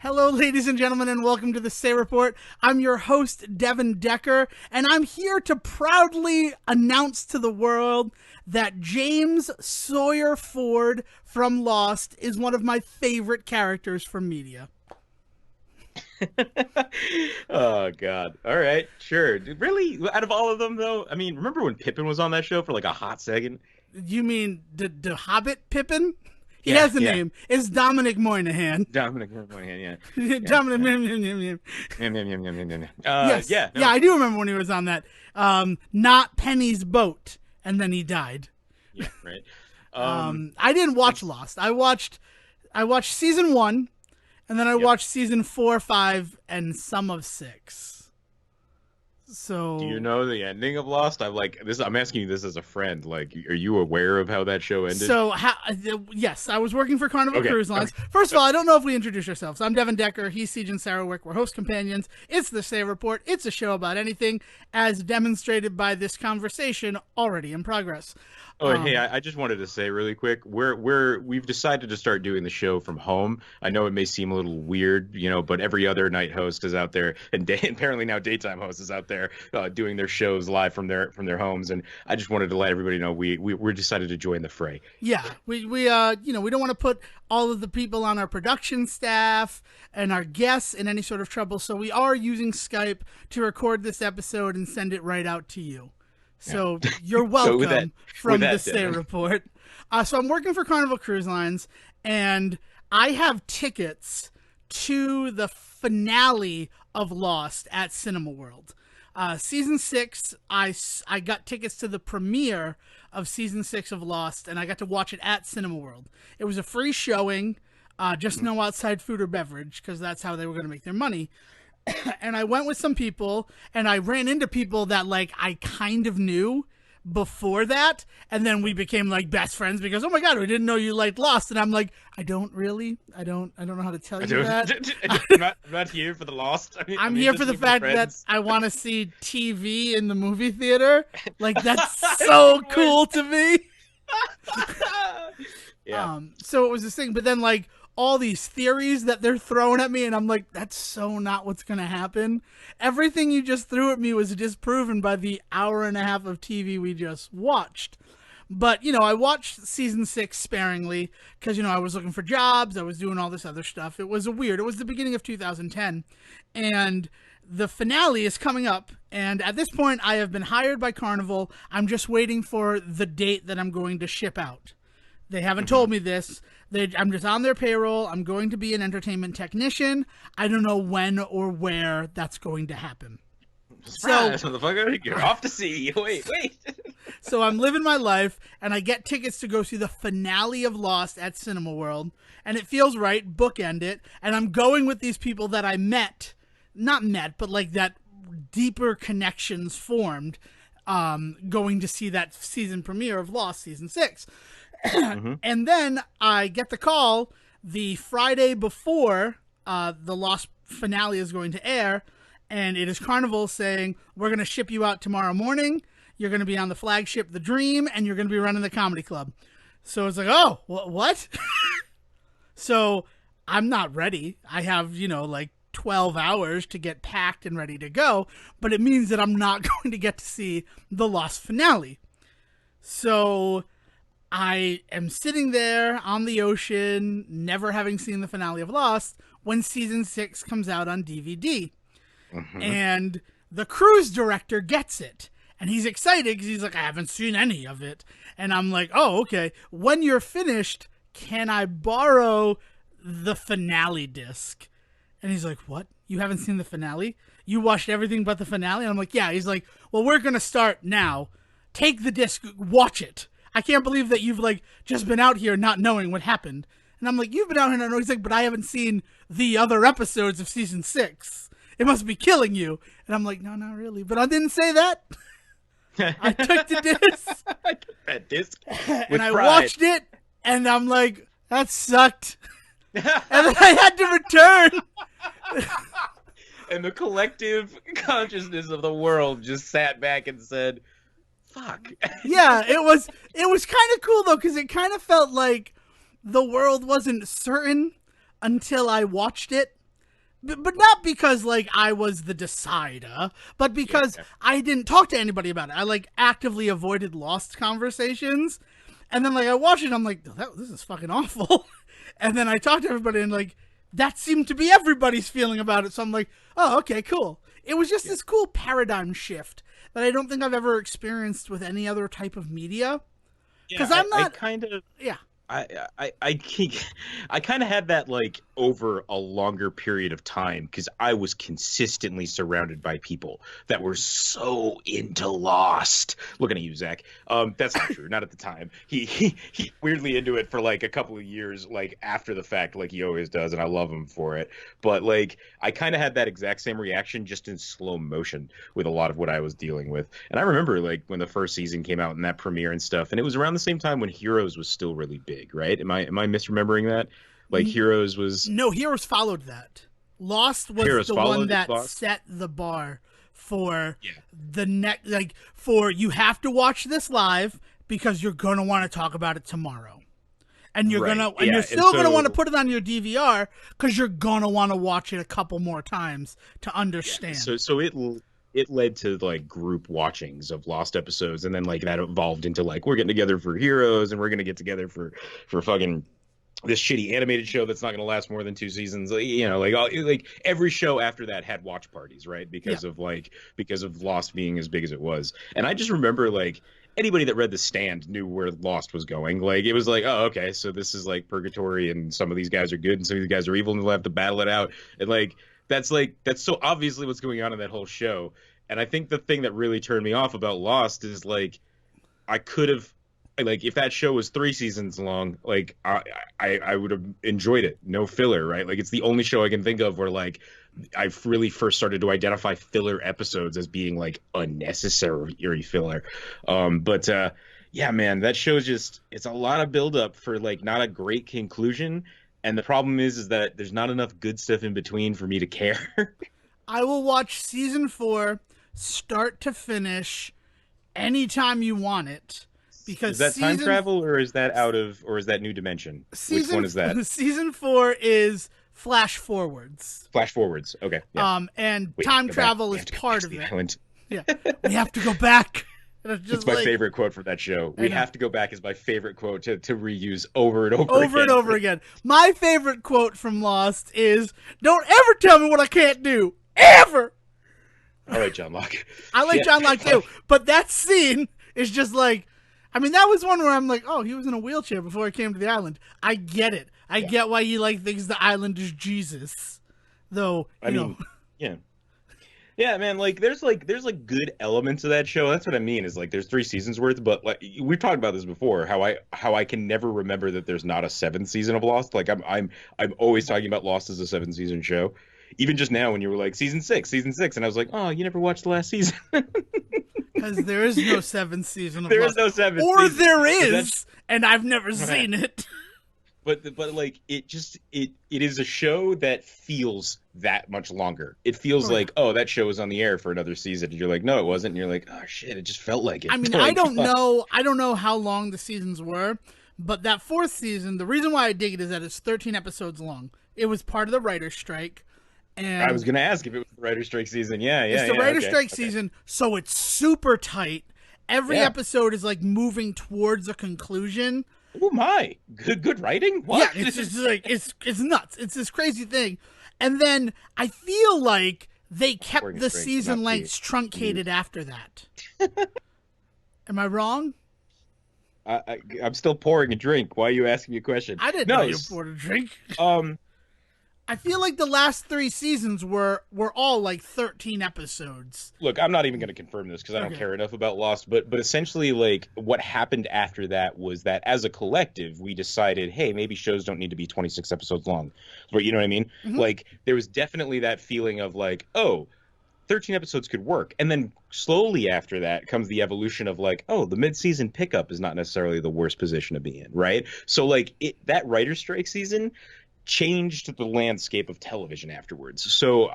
Hello, ladies and gentlemen, and welcome to the Say Report. I'm your host, Devon Decker, and I'm here to proudly announce to the world that James Sawyer Ford from Lost is one of my favorite characters from media. Oh God. All right, sure. Really? Out of all of them though? I mean, remember when Pippin was on that show for like a hot second? You mean the Hobbit Pippin? He Yeah, has a yeah. name. It's Dominic Moynihan. Dominic Monaghan, yeah. Yeah, Dominic yeah. Moynihan. Yum, yum, yum, yum, yum, yum. Yes. Yeah, Yeah, no. I do remember when he was on that. Not Penny's boat, and then he died. Yeah, right. I didn't watch Lost. I watched season 1, and then I Yep. watched season 4, 5, and some of 6. Do you So know the ending of Lost? I'm asking you this as a friend. Like, are you aware of how that show ended? yes, I was working for Carnival Okay. Cruise Lines. First of all, I don't know if we introduced ourselves. I'm Devon Decker. He's Siege and Sarahwick. We're host companions. It's the Say Report. It's a show about anything, as demonstrated by this conversation already in progress. Oh, and hey, I just wanted to say really quick, we've decided to start doing the show from home. I know it may seem a little weird, but every other night host is out there, and apparently now daytime host is out there doing their shows live from their homes. And I just wanted to let everybody know we're decided to join the fray. Yeah, we don't want to put all of the people on our production staff and our guests in any sort of trouble, so we are using Skype to record this episode and send it right out to you. So you're welcome from the Say Devin. Report. So I'm working for Carnival Cruise Lines, and I have tickets to the finale of Lost at Cinema World. Season 6, I got tickets to the premiere of Season 6 of Lost, and I got to watch it at Cinema World. It was a free showing, just no outside food or beverage, because that's how they were going to make their money. And I went with some people, and I ran into people that I kind of knew before that, and then we became best friends because, oh my god, we didn't know you liked Lost. And I'm like, I don't know how to tell you that. I'm not here for the Lost. I'm here for the fact that I want to see TV in the movie theater. That's so cool to me. Yeah. So it was this thing, but then all these theories that they're throwing at me, and I'm like, that's so not what's gonna happen. Everything you just threw at me was disproven by the hour and a half of TV we just watched. But I watched season 6 sparingly because I was looking for jobs, I was doing all this other stuff. It was the beginning of 2010, and the finale is coming up, and at this point I have been hired by Carnival. I'm just waiting for the date that I'm going to ship out. They haven't told me this. I'm just on their payroll. I'm going to be an entertainment technician. I don't know when or where that's going to happen. Surprise, motherfucker. You're off to sea. Wait. So I'm living my life, and I get tickets to go see the finale of Lost at Cinema World, and it feels right, bookend it, and I'm going with these people that I not met, but that deeper connections formed, going to see that season premiere of Lost season 6. And then I get the call the Friday before the Lost finale is going to air, and it is Carnival saying, we're going to ship you out tomorrow morning. You're going to be on the flagship The Dream, and you're going to be running the comedy club. So it's oh, what? So I'm not ready. I have, 12 hours to get packed and ready to go, but it means that I'm not going to get to see the Lost finale. So I am sitting there on the ocean, never having seen the finale of Lost, when season 6 comes out on DVD. And the cruise director gets it. And he's excited because he's like, I haven't seen any of it. And I'm like, oh, okay. When you're finished, can I borrow the finale disc? And he's like, what? You haven't seen the finale? You watched everything but the finale? And I'm like, yeah. He's like, well, we're going to start now. Take the disc, watch it. I can't believe that you've just been out here not knowing what happened. And I'm like, you've been out here not knowing. He's like, but I haven't seen the other episodes of season 6. It must be killing you. And I'm like, no, not really. But I didn't say that. I took the disc. I took that disc and I watched it. And I'm like, that sucked. And then I had to return. And the collective consciousness of the world just sat back and said, fuck. Yeah, it was kind of cool though, because it kind of felt like the world wasn't certain until I watched it. but not because like I was the decider, but because Yeah. I didn't talk to anybody about it. I like actively avoided Lost conversations, and then like I watched it, and I'm like, this is fucking awful. And then I talked to everybody, and like that seemed to be everybody's feeling about it. So I'm like, oh, okay, cool. It was just this cool paradigm shift that I don't think I've ever experienced with any other type of media. Yeah, Because I'm I not, kind of yeah. I kind of had that like over a longer period of time because I was consistently surrounded by people that were so into Lost. Looking at you, Zach. That's not true. Not at the time. He weirdly into it for like a couple of years, like after the fact, like he always does, and I love him for it. But like I kind of had that exact same reaction, just in slow motion with a lot of what I was dealing with. And I remember like when the first season came out and that premiere and stuff, and it was around the same time when Heroes was still really big, right? Am I misremembering that? Like Heroes was No, Heroes followed that. Lost was Heroes the one followed that Lost. set the bar for Yeah. the next, like, for you have to watch this live because you're going to want to talk about it tomorrow. And you're Right. gonna, and Yeah, you're and still gonna want to so- put it on your DVR because you're gonna want to watch it a couple more times to understand. So it led to like group watchings of Lost episodes, and then like that evolved into like we're getting together for Heroes, and we're gonna get together for fucking this shitty animated show that's not going to last more than 2 seasons. Like, you know, like every show after that had watch parties, right? Because of Lost being as big as it was. And I just remember like anybody that read The Stand knew where Lost was going. Like it was like, oh, okay, so this is like purgatory, and some of these guys are good, and some of these guys are evil, and they'll have to battle it out. And that's so obviously what's going on in that whole show. And I think the thing that really turned me off about Lost is like I could have like if that show was 3 seasons long, like I would have enjoyed it. No filler, right? Like it's the only show I can think of where like I've really first started to identify filler episodes as being like unnecessary filler. But yeah, man, that show just it's a lot of buildup for like not a great conclusion. And the problem is that there's not enough good stuff in between for me to care. I will watch season 4 start to finish anytime you want it. Because Is that time travel or is that or is that New Dimension? Which one is that? Season 4 is flash forwards. Flash forwards. Okay. Yeah. And We have time to go back. travel We is have to go part back of to the it. island. Yeah, we have to go back. And it's It's just my like, favorite quote from that show. I We know. have to go back is my favorite quote to reuse over and over over again. and over again. My favorite quote from Lost is, "Don't ever tell me what I can't do, ever." All right, John Locke. I like Yeah. John Locke too, but that scene is just like, I mean, that was one where I'm like, oh, he was in a wheelchair before he came to the island. I get it. I get why you like thinks the island is Jesus, though. I mean, yeah. Yeah, man, there's good elements of that show. That's what I mean is like there's 3 seasons worth, but like we've talked about this before, how I can never remember that there's not a 7th season of Lost. Like I'm always talking about Lost as a 7 season show. Even just now when you were like season 6, and I was like, "Oh, you never watched the last season." Because there is no 7th season of There Lost. is no 7th Or season. there But is, that's- and I've never seen it. But like it is a show that feels that much longer. It feels like, oh, that show was on the air for another season. And you're like, no, it wasn't. And you're like, oh shit, it just felt like it. I mean, Like, I don't know how long the seasons were, but that 4th season, the reason why I dig it is that it's 13 episodes long. It was part of the writer's strike. And I was gonna ask if it was the writer's strike season. Yeah, it's the writer's strike season, so it's super tight. Every episode is like moving towards a conclusion. Oh my, good writing. What? Yeah, it's just like it's nuts. It's this crazy thing, and then I feel like they kept Pouring a the drink, season not lengths truncated after that. Am I wrong? I'm still pouring a drink. Why are you asking me a question? I didn't know you poured a drink. I feel like the last 3 seasons were all like 13 episodes. Look, I'm not even going to confirm this because I don't care enough about Lost, but essentially, like, what happened after that was that as a collective, we decided, hey, maybe shows don't need to be 26 episodes long. But you know what I mean? Mm-hmm. Like, there was definitely that feeling of like, oh, 13 episodes could work. And then slowly after that comes the evolution of like, oh, the mid-season pickup is not necessarily the worst position to be in, right? So, like, that writer's strike season changed the landscape of television afterwards. So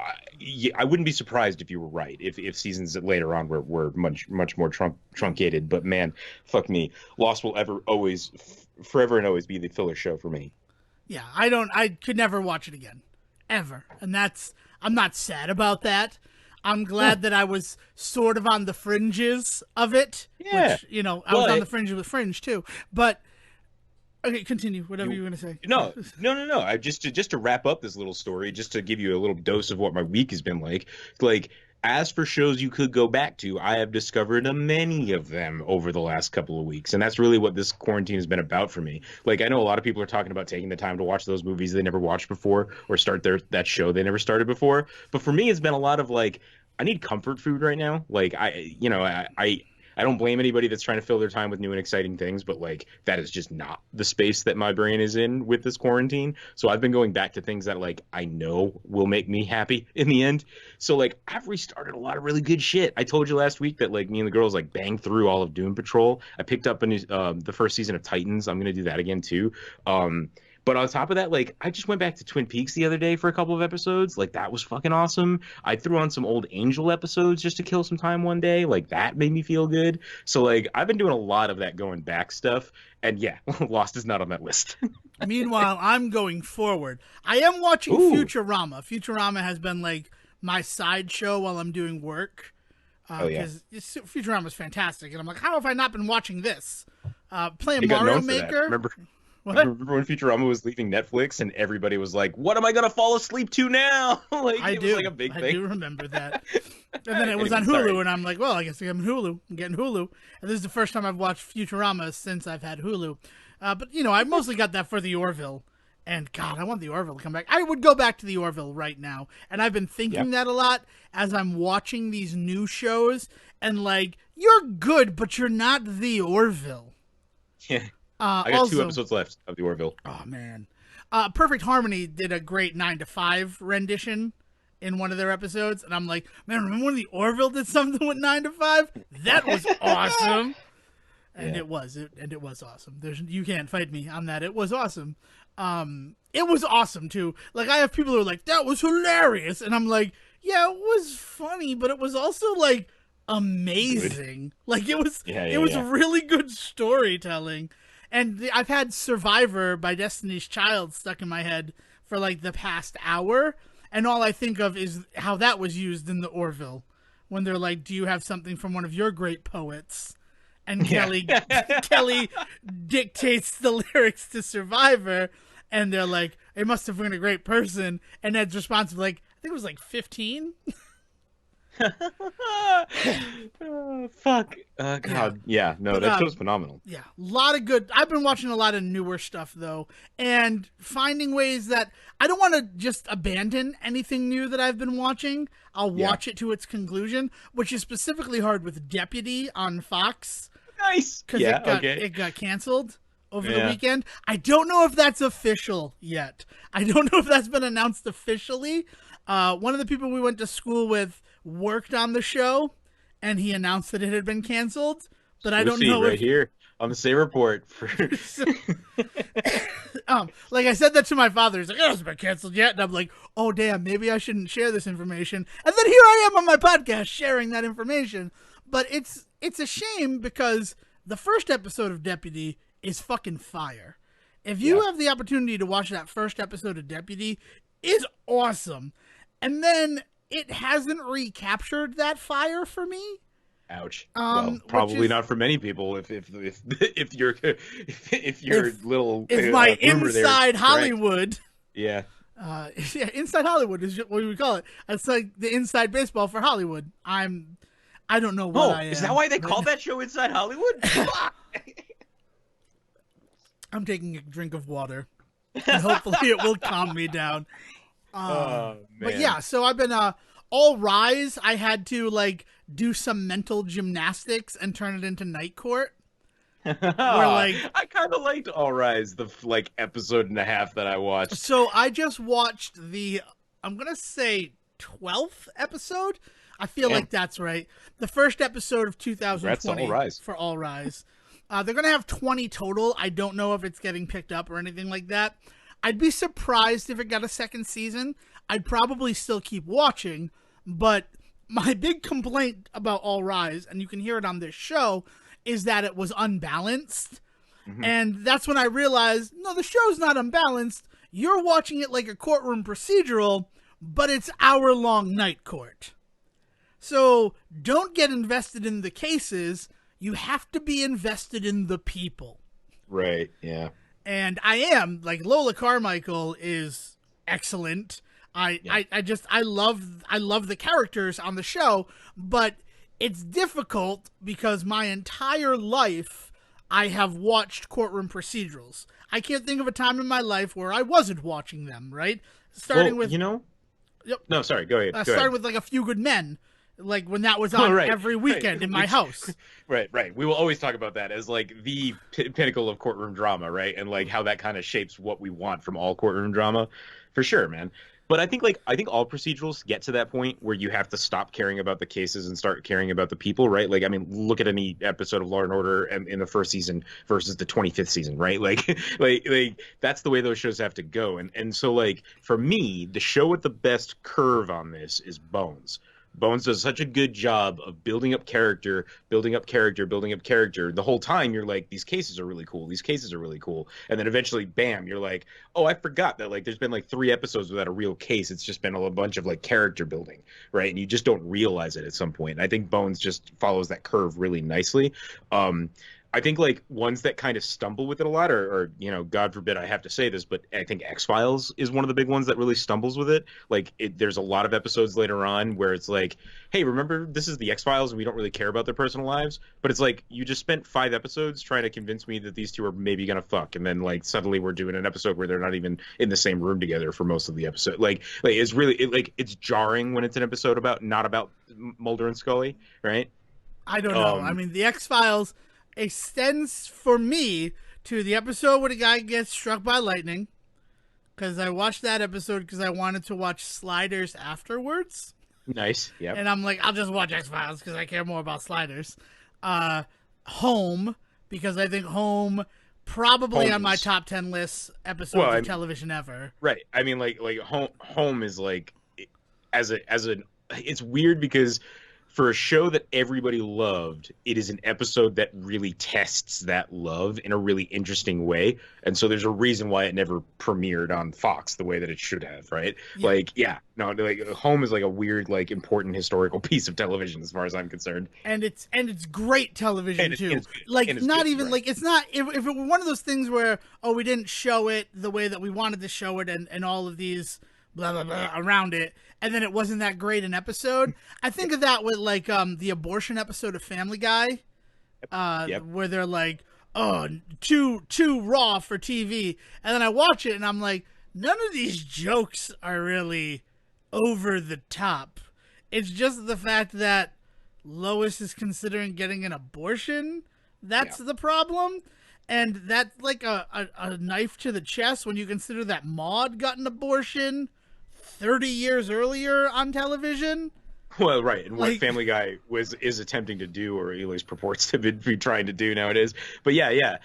I wouldn't be surprised if you were right, if seasons later on were much more truncated. But man, fuck me, Lost will forever and always be the filler show for me. Yeah, I could never watch it again. ever. And I'm not sad about that. I'm glad that I was sort of on the fringes of it, which, I was on the fringes with Fringe too. But okay, continue. Whatever you were going to say. No. I just to wrap up this little story, just to give you a little dose of what my week has been like. Like, as for shows you could go back to, I have discovered many of them over the last couple of weeks, and that's really what this quarantine has been about for me. Like, I know a lot of people are talking about taking the time to watch those movies they never watched before, or start that show they never started before. But for me, it's been a lot of like, I need comfort food right now. Like, I don't blame anybody that's trying to fill their time with new and exciting things, but like that is just not the space that my brain is in with this quarantine. So I've been going back to things that like I know will make me happy in the end. So like I've restarted a lot of really good shit. I told you last week that like me and the girls like banged through all of Doom Patrol. I picked up the first season of Titans. I'm gonna do that again too. But on top of that, like, I just went back to Twin Peaks the other day for a couple of episodes. Like, that was fucking awesome. I threw on some old Angel episodes just to kill some time one day. Like, that made me feel good. So, like, I've been doing a lot of that going back stuff. And, yeah, Lost is not on that list. Meanwhile, I'm going forward. I am watching Futurama. Futurama has been, like, my sideshow while I'm doing work. Because Futurama is fantastic. And I'm like, how have I not been watching this? Playing Mario Maker. Remember when Futurama was leaving Netflix and everybody was like, what am I going to fall asleep to now? Like, it was like a big thing. I do remember that. And then it was on Hulu, and I'm like, well, I guess I'm Hulu. I'm getting Hulu. And this is the first time I've watched Futurama since I've had Hulu. But, I mostly got that for the Orville. And, God, I want the Orville to come back. I would go back to the Orville right now. And I've been thinking that a lot as I'm watching these new shows. And, like, you're good, but you're not the Orville. Yeah. I got 2 episodes left of the Orville. Oh, man. Perfect Harmony did a great 9 to 5 rendition in one of their episodes. And I'm like, man, remember when the Orville did something with 9 to 5? That was awesome. And it was awesome. You can't fight me on that. It was awesome. It was awesome, too. Like, I have people who are like, that was hilarious. And I'm like, yeah, it was funny, but it was also, like, amazing. Good. Like, it was really good storytelling. And I've had Survivor by Destiny's Child stuck in my head for like the past hour. And all I think of is how that was used in the Orville. When they're like, do you have something from one of your great poets? And Kelly dictates the lyrics to Survivor. And they're like, it must have been a great person. And Ed's response was like, I think it was like 15. Oh, fuck. God. Yeah. No, that show's phenomenal. Yeah. A lot of good. I've been watching a lot of newer stuff, though, and finding ways that I don't want to just abandon anything new that I've been watching. I'll watch it to its conclusion, which is specifically hard with Deputy on Fox. Nice. Because it got canceled over the weekend. I don't know if that's official yet. I don't know if that's been announced officially. One of the people we went to school with worked on the show, and he announced that it had been canceled. But I don't know. Right here on the Same Report. Like I said that to my father. He's like, "Oh, it's been canceled yet," and I'm like, "Oh, damn, maybe I shouldn't share this information." And then here I am on my podcast sharing that information. But it's a shame because the first episode of Deputy is fucking fire. If you have the opportunity to watch that first episode of Deputy, it's awesome. And then it hasn't recaptured that fire for me. Ouch. Well, probably not for many people. If you're little if my inside Hollywood. Yeah. Inside Hollywood is what we call it. It's like the inside baseball for Hollywood. I don't know what I am. Is that why they call that show Inside Hollywood? I'm taking a drink of water, and hopefully it will calm me down. Man. But yeah, so I've been All Rise. I had to like do some mental gymnastics and turn it into Night Court. I kind of liked All Rise, the episode and a half that I watched. So I just watched I'm gonna say 12th episode. I feel like that's right. The first episode of 2020 All Rise. For All Rise. They're gonna have 20 total. I don't know if it's getting picked up or anything like that. I'd be surprised if it got a second season. I'd probably still keep watching, but my big complaint about All Rise, and you can hear it on this show, is that it was unbalanced. Mm-hmm. And that's when I realized, no, the show's not unbalanced. you're watching it like a courtroom procedural, but it's hour-long night court. So don't get invested in the cases. You have to be invested in the people. Right, yeah. And I am. Like, Lola Carmichael is excellent. I love the characters on the show, but it's difficult because my entire life I have watched courtroom procedurals. I can't think of a time in my life where I wasn't watching them, right? Starting with... Yep. No, sorry, go ahead. Starting with, like, A Few Good Men, like, when that was on every weekend in my house. Right. We will always talk about that as, like, the pinnacle of courtroom drama, right? And, like, how that kind of shapes what we want from all courtroom drama. For sure, man. But I think all procedurals get to that point where you have to stop caring about the cases and start caring about the people, right? Like, I mean, look at any episode of Law and Order in the first season versus the 25th season, right? Like, like that's the way those shows have to go. And so, like, for me, the show with the best curve on this is Bones. Bones does such a good job of building up character. The whole time you're like, these cases are really cool. And then eventually, bam, you're like, oh, I forgot that, like, there's been like 3 episodes without a real case. It's just been a bunch of, like, character building, right? And you just don't realize it at some point. And I think Bones just follows that curve really nicely. I think, like, ones that kind of stumble with it a lot or you know, God forbid I have to say this, but I think X-Files is one of the big ones that really stumbles with it. Like, there's a lot of episodes later on where it's like, hey, remember, this is the X-Files and we don't really care about their personal lives. But it's like, you just spent 5 episodes trying to convince me that these two are maybe going to fuck. And then, like, suddenly we're doing an episode where they're not even in the same room together for most of the episode. Like it's really, it's jarring when it's an episode not about Mulder and Scully, right? I don't know. I mean, the X-Files extends for me to the episode where the guy gets struck by lightning, because I watched that episode because I wanted to watch Sliders afterwards. Nice. Yeah. And I'm like, I'll just watch X-Files because I care more about Sliders. Home, because I think Home probably on my top 10 list episodes of television ever. Right. I mean, like Home is like, it's weird because for a show that everybody loved, it is an episode that really tests that love in a really interesting way. And so there's a reason why it never premiered on Fox the way that it should have, right? Yeah. Home is like a weird, like, important historical piece of television as far as I'm concerned. And it's great television too. Like, not even like, it's not, if it were one of those things where, oh, we didn't show it the way that we wanted to show it and all of these blah blah blah around it, and then it wasn't that great an episode. I think of that with, like, the abortion episode of Family Guy, where they're like, oh, too raw for TV, and then I watch it and I'm like, none of these jokes are really over the top. It's just the fact that Lois is considering getting an abortion. That's the problem. And that's like a knife to the chest when you consider that Maude got an abortion 30 years earlier on television. Well, right, and what Family Guy is attempting to do, or at least purports to be trying to do nowadays. But yeah.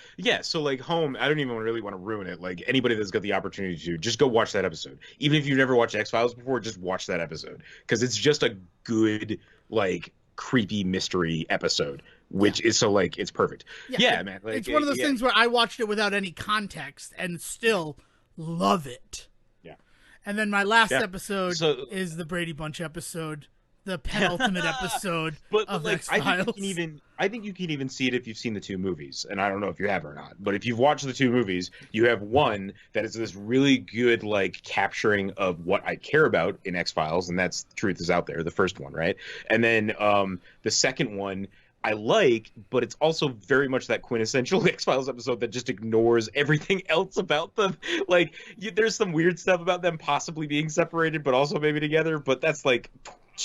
So, like, Home, I don't even really want to ruin it. Like, anybody that's got the opportunity to, just go watch that episode. Even if you've never watched X-Files before, just watch that episode, because it's just a good, like, creepy mystery episode, which is so, like, it's perfect. Yeah, man. Like, it's one of those things where I watched it without any context and still love it. Yeah. And then my last episode is the Brady Bunch episode, the penultimate episode of X-Files. I think you can even see it if you've seen the 2 movies, and I don't know if you have or not, but if you've watched the 2 movies, you have one that is this really good, like, capturing of what I care about in X-Files, and that's Truth Is Out There, the first one, right? And then the second one I like, but it's also very much that quintessential X-Files episode that just ignores everything else about them. Like, there's some weird stuff about them possibly being separated, but also maybe together, but that's like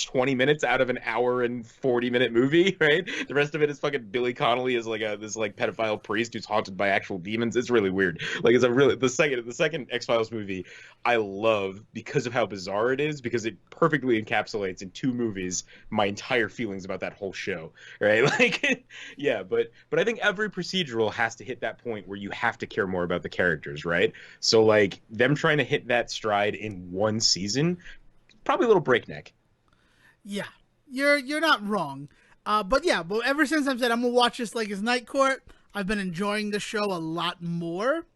20 minutes out of an hour and 40-minute movie, right? The rest of it is fucking Billy Connolly as like this like pedophile priest who's haunted by actual demons. It's really weird. Like, it's a really the second X-Files movie I love because of how bizarre it is, because it perfectly encapsulates in 2 movies my entire feelings about that whole show, right? Like, yeah, but I think every procedural has to hit that point where you have to care more about the characters, right? So, like, them trying to hit that stride in 1 season, probably a little breakneck. Yeah, you're not wrong. But ever since I've said I'm gonna watch this like it's Night Court, I've been enjoying the show a lot more.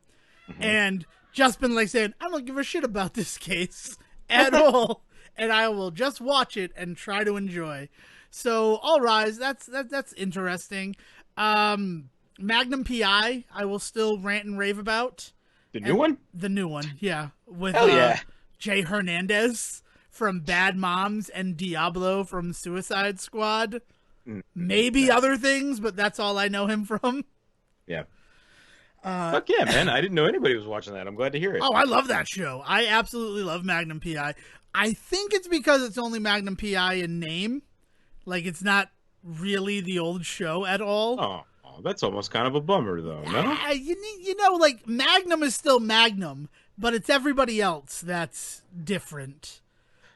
Mm-hmm. And just been like saying, I don't give a shit about this case at all, and I will just watch it and try to enjoy. So All Rise, that's interesting. Magnum PI, I will still rant and rave about. The new one? The new one, yeah, with Hell yeah. Jay Hernandez from Bad Moms and Diablo from Suicide Squad. Maybe other things, but that's all I know him from. Yeah. Fuck yeah, man. I didn't know anybody was watching that. I'm glad to hear it. Oh, I love that show. I absolutely love Magnum PI. I think it's because it's only Magnum PI in name. Like, it's not really the old show at all. Oh, that's almost kind of a bummer, though, no? You know, like, Magnum is still Magnum, but it's everybody else that's different.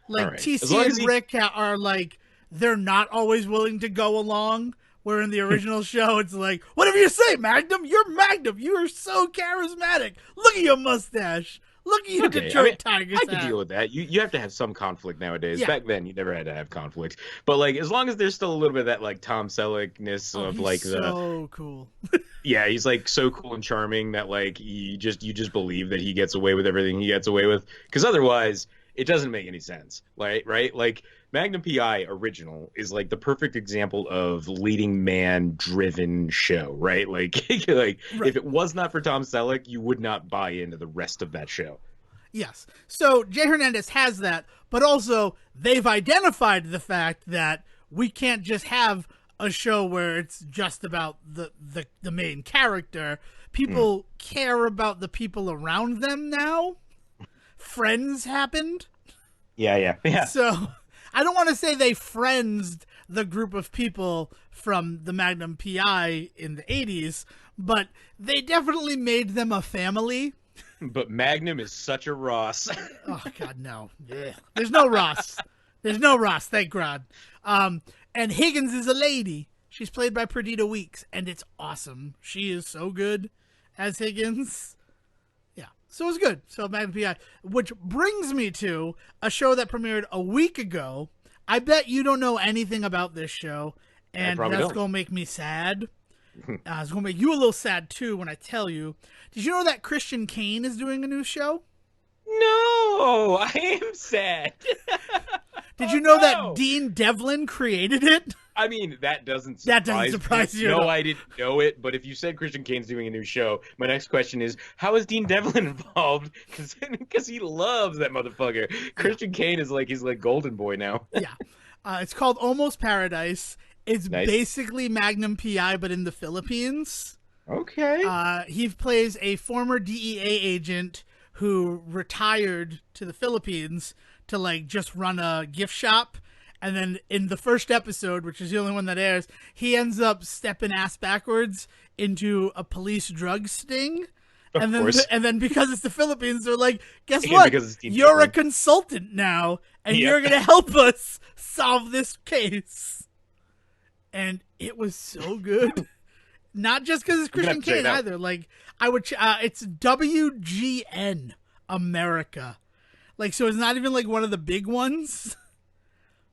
Like, right. TC and Rick are, like, they're not always willing to go along, where in the original show, it's like, whatever you say, Magnum, you're Magnum. You are so charismatic. Look at your mustache. Look at your Detroit Tigers. I can deal with that. You have to have some conflict nowadays. Yeah. Back then, you never had to have conflict. But like, as long as there's still a little bit of that like Tom Selleckness of like so cool. Yeah, he's like so cool and charming that like you just believe that he gets away with everything he gets away with. Because otherwise, it doesnn't make any sense. Right? Like Magnum PI original is like the perfect example of leading man driven show, right? Like, right. If it was not for Tom Selleck, you would not buy into the rest of that show. Yes. So Jay Hernandez has that, but also they've identified the fact that we can't just have a show where it's just about the main character. People care about the people around them now. Friends happened. Yeah. So I don't want to say they friendsed the group of people from the Magnum PI in the 80s, but they definitely made them a family. But Magnum is such a Ross. Oh, God, no. Yeah. There's no Ross. There's no Ross, thank God. And Higgins is a lady. She's played by Perdita Weeks, and it's awesome. She is so good as Higgins. Yeah. So it was good. So Magnum PI, which brings me to a show that premiered a week ago. I bet you don't know anything about this show, and that's going to make me sad. It's going to make you a little sad, too, when I tell you. Did you know that Christian Kane is doing a new show? No, I am sad. Did you know that Dean Devlin created it? I mean, that doesn't surprise you. No, I didn't know it, but if you said Christian Kane's doing a new show, my next question is, how is Dean Devlin involved? Because he loves that motherfucker. Christian Kane is like, he's like golden boy now. Yeah. It's called Almost Paradise. It's basically Magnum PI, but in the Philippines. Okay. He plays a former DEA agent who retired to the Philippines to like just run a gift shop. And then in the first episode, which is the only one that airs, he ends up stepping ass backwards into a police drug sting. And then because it's the Philippines, they're like, guess what? You're a consultant now, and you're going to help us solve this case. And it was so good. Not just because it's Christian Kane either. Like, I would, it's WGN America. Like, so it's not even like one of the big ones.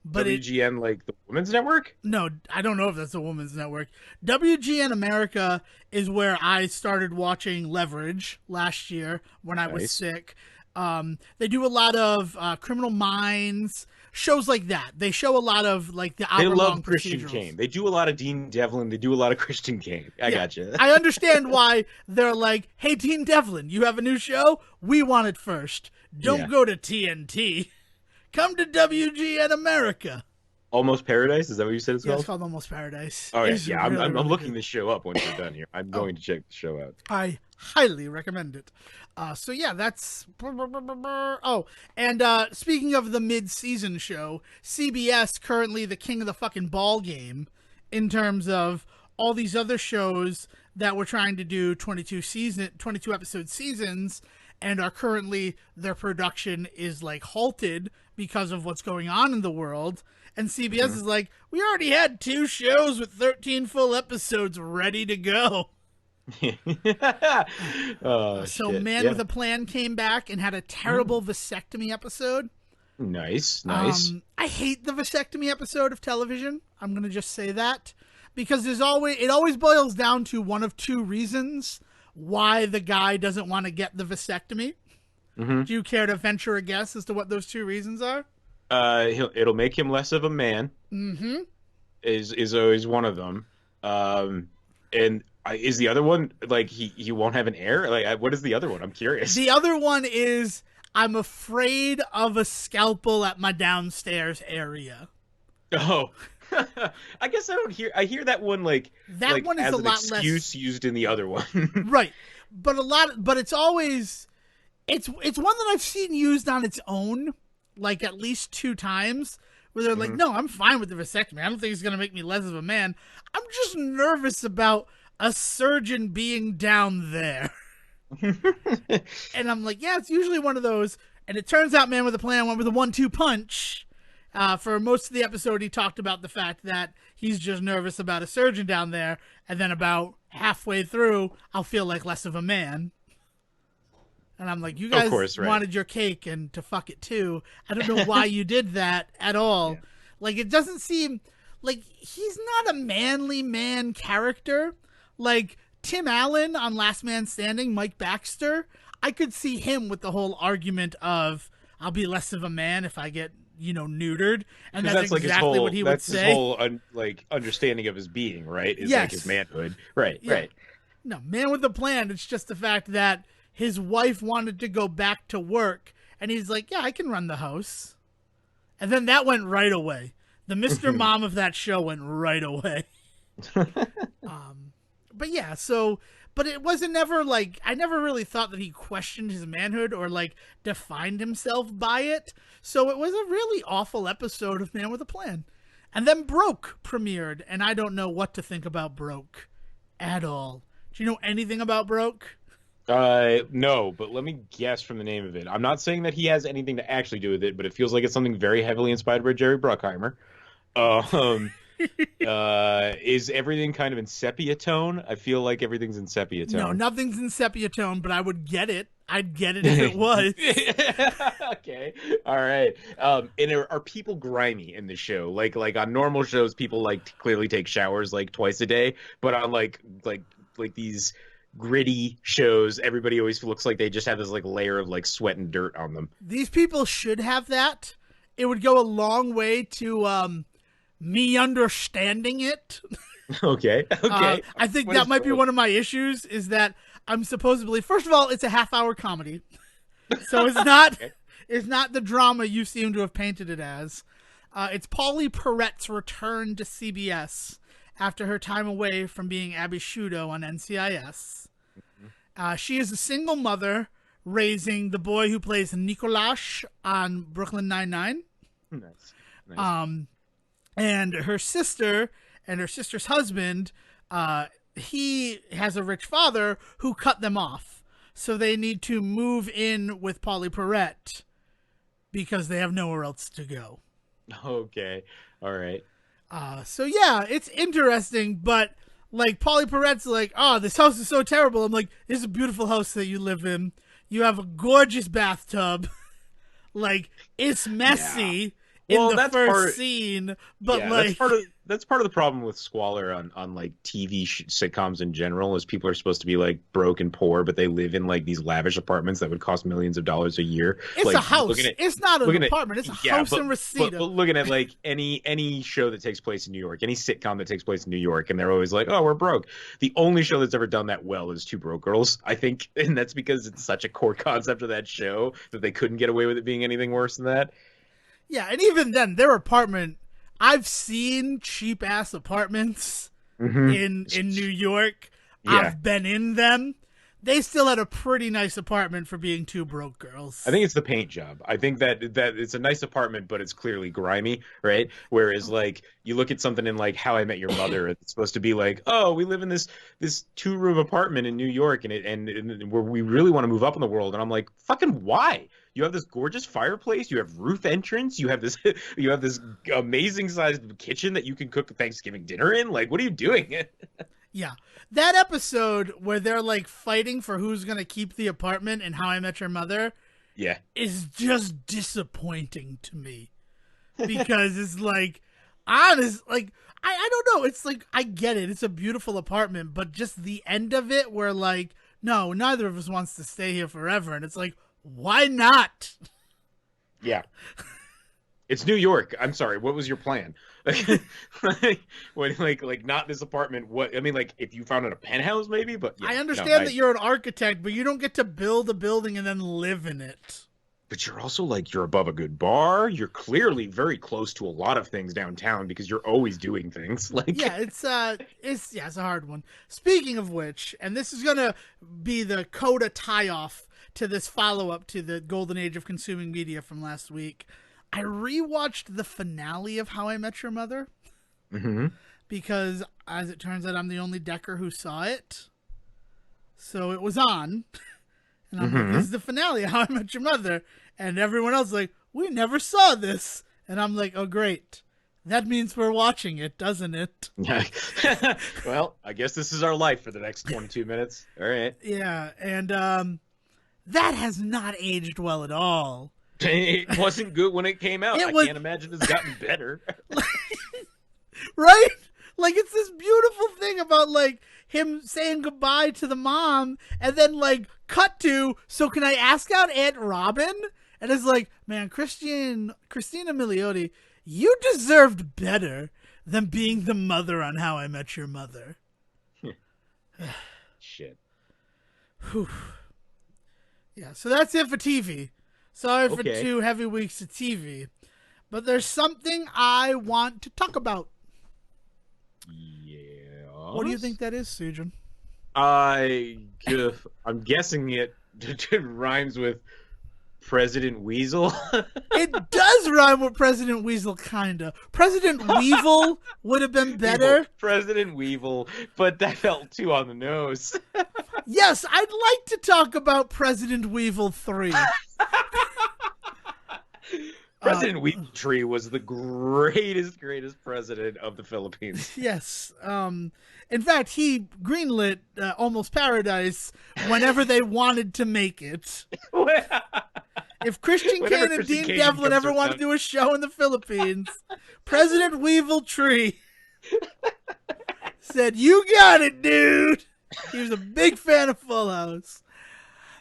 But WGN, like the Women's Network? No, I don't know if that's the Women's Network. WGN America is where I started watching Leverage last year when I was sick. They do a lot of Criminal Minds, shows like that. They show a lot of like the hour-long procedurals. They love Christian Kane. They do a lot of Dean Devlin. They do a lot of Christian Kane. I gotcha. I understand why they're like, hey, Dean Devlin, you have a new show? We want it first. Don't go to TNT. Come to WGN America. Almost Paradise? Is that what you said it's called? Yeah, it's called Almost Paradise. Oh, yeah. I'm looking this show up once you're done here. I'm going to check the show out. I highly recommend it. So, yeah, that's... Oh, and speaking of the mid-season show, CBS currently the king of the fucking ball game in terms of all these other shows that were trying to do 22-episode seasons and are currently, their production is, like, halted because of what's going on in the world. And CBS is like, we already had 2 shows with 13 full episodes ready to go. Man with a Plan came back and had a terrible vasectomy episode. Nice. I hate the vasectomy episode of television. I'm going to just say that. Because it always boils down to one of 2 reasons. why the guy doesn't want to get the vasectomy. Mm-hmm. Do you care to venture a guess as to what those two reasons are? It'll make him less of a man. Mm-hmm. Is always one of them. And is the other one like he won't have an heir? Like, what is the other one? I'm curious. The other one is I'm afraid of a scalpel at my downstairs area. Oh, I guess I don't hear. I hear that one that one is as a an lot excuse less used in the other one. right, but it's always it's one that I've seen used on its own like at least 2 times. Where they're like, no, I'm fine with the vasectomy. I don't think it's going to make me less of a man. I'm just nervous about a surgeon being down there. And I'm like, yeah, it's usually one of those. And it turns out Man with a Plan went with a 1-2 punch. For most of the episode, he talked about the fact that he's just nervous about a surgeon down there. And then about halfway through, I'll feel like less of a man. And I'm like, you guys of course, right. wanted your cake and to fuck it too. I don't know why you did that at all. Yeah. Like, it doesn't seem like he's not a manly man character. Like Tim Allen on Last Man Standing, Mike Baxter, I could see him with the whole argument of I'll be less of a man if I get, neutered. And that's exactly what he would say. That's his whole understanding of his being, right? Is yes. Like his manhood. Right, yeah. Right. No, Man with a Plan, it's just the fact that his wife wanted to go back to work, and he's like, yeah, I can run the house. And then that went right away. The Mr. Mom of that show went right away. But yeah, but it wasn't never I never really thought that he questioned his manhood or defined himself by it. So it was a really awful episode of Man with a Plan. And then Broke premiered, and I don't know what to think about Broke at all. Do you know anything about Broke? No, but let me guess from the name of it. I'm not saying that he has anything to actually do with it, but it feels like it's something very heavily inspired by Jerry Bruckheimer. Is everything kind of in sepia tone? I feel like everything's in sepia tone. No, nothing's in sepia tone, but I would get it. I'd get it if it was. Okay. All right. And are people grimy in the show? Like on normal shows, people clearly take showers twice a day, but on like these gritty shows, everybody always looks like they just have this layer of sweat and dirt on them. These people should have that. It would go a long way to me understanding it. Okay. I think that might be one of my issues is that I'm supposedly, first of all, it's a half-hour comedy. So it's not okay. It's not the drama you seem to have painted it as. It's Paulie Perrette's return to CBS after her time away from being Abby Shudo on NCIS. She is a single mother raising the boy who plays Nicolás on Brooklyn Nine-Nine. Nice. And her sister and her sister's husband, he has a rich father who cut them off. So they need to move in with Paulie Perrette because they have nowhere else to go. Okay. All right. So yeah, it's interesting, but Paulie Perrette's oh, this house is so terrible. I'm like, this is a beautiful house that you live in. You have a gorgeous bathtub. It's messy in the first scene, but that's part of the problem with squalor on TV sitcoms in general is people are supposed to be broke and poor, but they live in these lavish apartments that would cost millions of dollars a year. It's a house. It's not an apartment. It's a house in Reseda. But looking at any show that takes place in New York, any sitcom that takes place in New York, and they're always oh, we're broke. The only show that's ever done that well is Two Broke Girls, I think, and that's because it's such a core concept of that show that they couldn't get away with it being anything worse than that. Yeah, and even then, their apartment, I've seen cheap-ass apartments in New York. Yeah. I've been in them. They still had a pretty nice apartment for being two broke girls. I think it's the paint job. I think that it's a nice apartment, but it's clearly grimy, right? Whereas, you look at something in, How I Met Your Mother, it's supposed to be oh, we live in this 2-room apartment in New York, and where we really want to move up in the world. And I'm like, fucking why? You have this gorgeous fireplace. You have roof entrance. You have this amazing sized kitchen that you can cook Thanksgiving dinner in. What are you doing? Yeah, that episode where they're fighting for who's gonna keep the apartment and How I Met Your Mother, yeah, is just disappointing to me because it's honest. I don't know. It's I get it. It's a beautiful apartment, but just the end of it where no, neither of us wants to stay here forever. And it's like, why not? Yeah. It's New York. I'm sorry. What was your plan? When like not this apartment. What I mean, like if you found a penthouse, maybe. But yeah, I no, understand that you're an architect, but you don't get to build a building and then live in it. but you're also like you're above a good bar. You're clearly very close to a lot of things downtown because you're always doing things. Like Yeah, it's a hard one. Speaking of which, and this is gonna be the coda tie-off to this follow-up to the golden age of consuming media from last week. I rewatched the finale of How I Met Your Mother because, as it turns out, I'm the only Decker who saw it. So it was on, and I'm like, "This is the finale of How I Met Your Mother," and everyone else is like, "We never saw this," and I'm like, "Oh, great." That means we're watching it, doesn't it? Well, I guess this is our life for the next 22 minutes. All right. Yeah, and that has not aged well at all. It wasn't good when it came out. I can't imagine it's gotten better. Right? Like, it's this beautiful thing about, like, him saying goodbye to the mom, and then, like, cut to, so can I ask out Aunt Robin? And it's like, man, Christina Milioti, you deserved better than being the mother on How I Met Your Mother. Shit. Whew. Yeah, so that's it for TV. Sorry for 2 heavy weeks of TV. But there's something I want to talk about. Yeah. What do you think that is, Sujin? I'm guessing it rhymes with President Weasel. It does rhyme with President Weasel, kinda. President Weevil would have been better. President Weevil, but that felt too on the nose. Yes, I'd like to talk about President Weevil 3. President Weevil Tree was the greatest president of the Philippines. Yes. In fact, he greenlit Almost Paradise whenever they wanted to make it. If Christian Kane and Dean Devlin ever wanted to do a show in the Philippines, President Weevil Tree said, "You got it, dude." He was a big fan of Full House.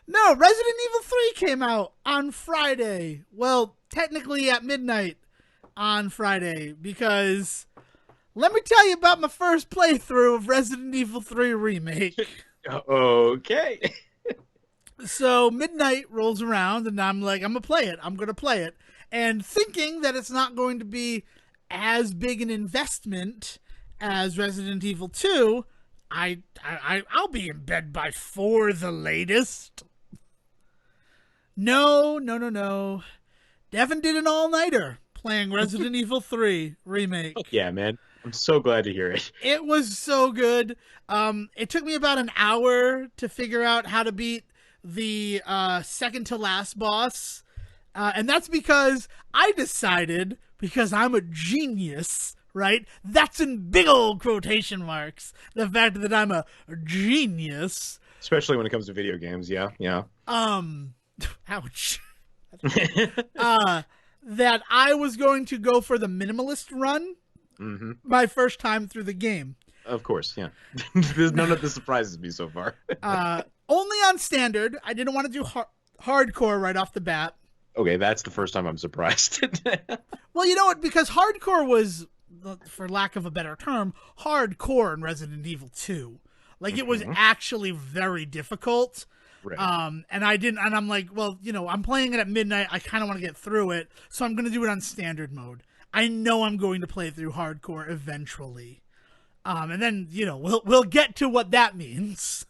No, Resident Evil 3 came out on Friday. Well, technically at midnight on Friday, because let me tell you about my first playthrough of Resident Evil 3 Remake. Okay. So midnight rolls around and I'm like, I'm going to play it. And thinking that it's not going to be as big an investment as Resident Evil 2, I'll be in bed by 4 the latest. No. Devon did an all-nighter playing Resident Evil 3 Remake. Yeah, man. I'm so glad to hear it. It was so good. It took me about an hour to figure out how to beat the second to last boss. And that's because I decided, because I'm a genius, right? That's in big old quotation marks. The fact that I'm a genius. Especially when it comes to video games, yeah. Ouch. That I was going to go for the minimalist run my first time through the game. Of course, yeah. There's none of this surprises me so far. Only on standard. I didn't want to do hardcore right off the bat. Okay, that's the first time I'm surprised. Well, you know what? Because hardcore was, for lack of a better term, hardcore in Resident Evil 2. Like, it was actually very difficult. Right. And I'm like, well, you know, I'm playing it at midnight. I kind of want to get through it. So I'm going to do it on standard mode. I know I'm going to play through hardcore eventually. And then, you know, we'll get to what that means.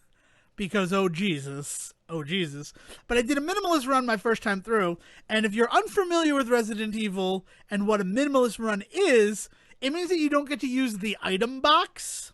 Because, oh Jesus. But I did a minimalist run my first time through. And if you're unfamiliar with Resident Evil and what a minimalist run is, it means that you don't get to use the item box,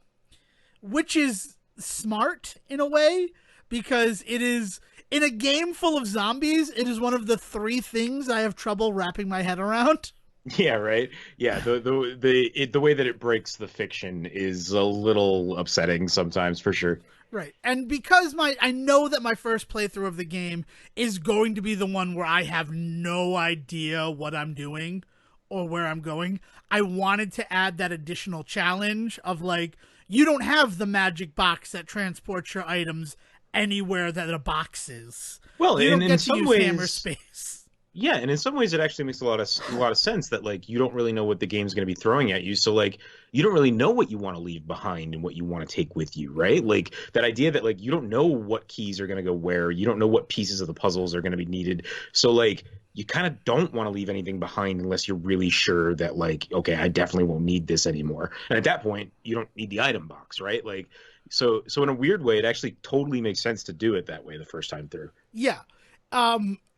which is smart in a way, because it is, in a game full of zombies, it is one of the 3 things I have trouble wrapping my head around. Yeah, right. Yeah, the way that it breaks the fiction is a little upsetting sometimes, for sure. Right. And because I know that my first playthrough of the game is going to be the one where I have no idea what I'm doing or where I'm going, I wanted to add that additional challenge of, like, you don't have the magic box that transports your items anywhere that a box is. Well, You and don't in get to some use hammer ways, space. yeah, and in some ways it actually makes a lot of sense that like you don't really know what the game's going to be throwing at you. So like you don't really know what you want to leave behind and what you want to take with you, right? Like that idea that like you don't know what keys are going to go where, you don't know what pieces of the puzzles are going to be needed. So like you kind of don't want to leave anything behind unless you're really sure that like okay, I definitely won't need this anymore. And at that point, you don't need the item box, right? Like so in a weird way it actually totally makes sense to do it that way the first time through. Yeah.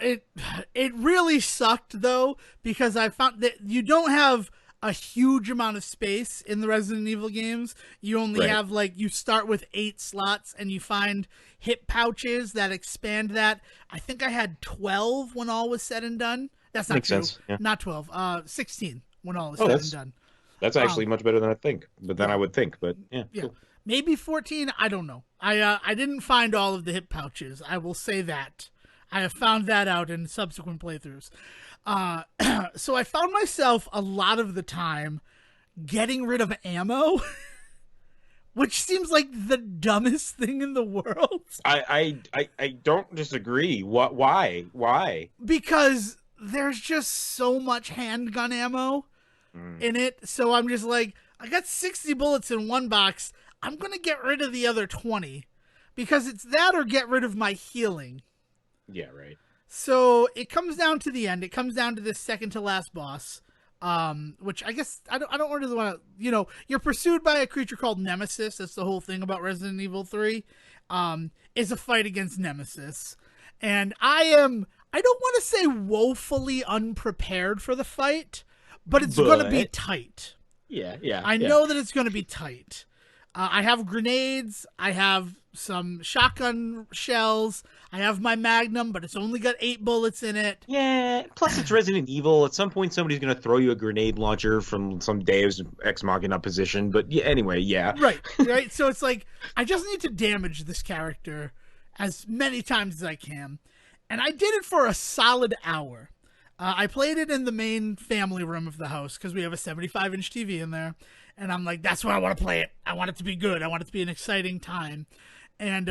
It really sucked though, because I found that you don't have a huge amount of space in the Resident Evil games. You only Right. have like, you start with 8 slots and you find hip pouches that expand that. I think I had 12 when all was said and done. That's not Makes true. sense. Yeah. Not 12. 16 when all was Oh, said and that's done. That's actually much better than I think, but than yeah. I would think. But yeah, Yeah. cool. Maybe 14, I don't know. I didn't find all of the hip pouches. I will say that. I have found that out in subsequent playthroughs. So I found myself a lot of the time getting rid of ammo, which seems like the dumbest thing in the world. I don't disagree. What? Why? Why? Because there's just so much handgun ammo in it. So I'm just like, I got 60 bullets in one box. I'm going to get rid of the other 20 because it's that or get rid of my healing. Yeah, right. So it comes down to the end. It comes down to this second to last boss, which I guess I don't really want to. You know, you're pursued by a creature called Nemesis. That's the whole thing about Resident Evil 3. Is a fight against Nemesis, and I don't want to say woefully unprepared for the fight, but it's going to be tight. Yeah, yeah. I know that it's going to be tight. I have grenades. I have some shotgun shells. I have my Magnum, but it's only got 8 bullets in it. Yeah. Plus, it's Resident Evil. At some point, somebody's gonna throw you a grenade launcher from some Deus Ex Machina position. But yeah, anyway, yeah. Right. So it's like I just need to damage this character as many times as I can, and I did it for a solid hour. I played it in the main family room of the house because we have a 75-inch TV in there. And I'm like, that's where I want to play it. I want it to be good. I want it to be an exciting time. And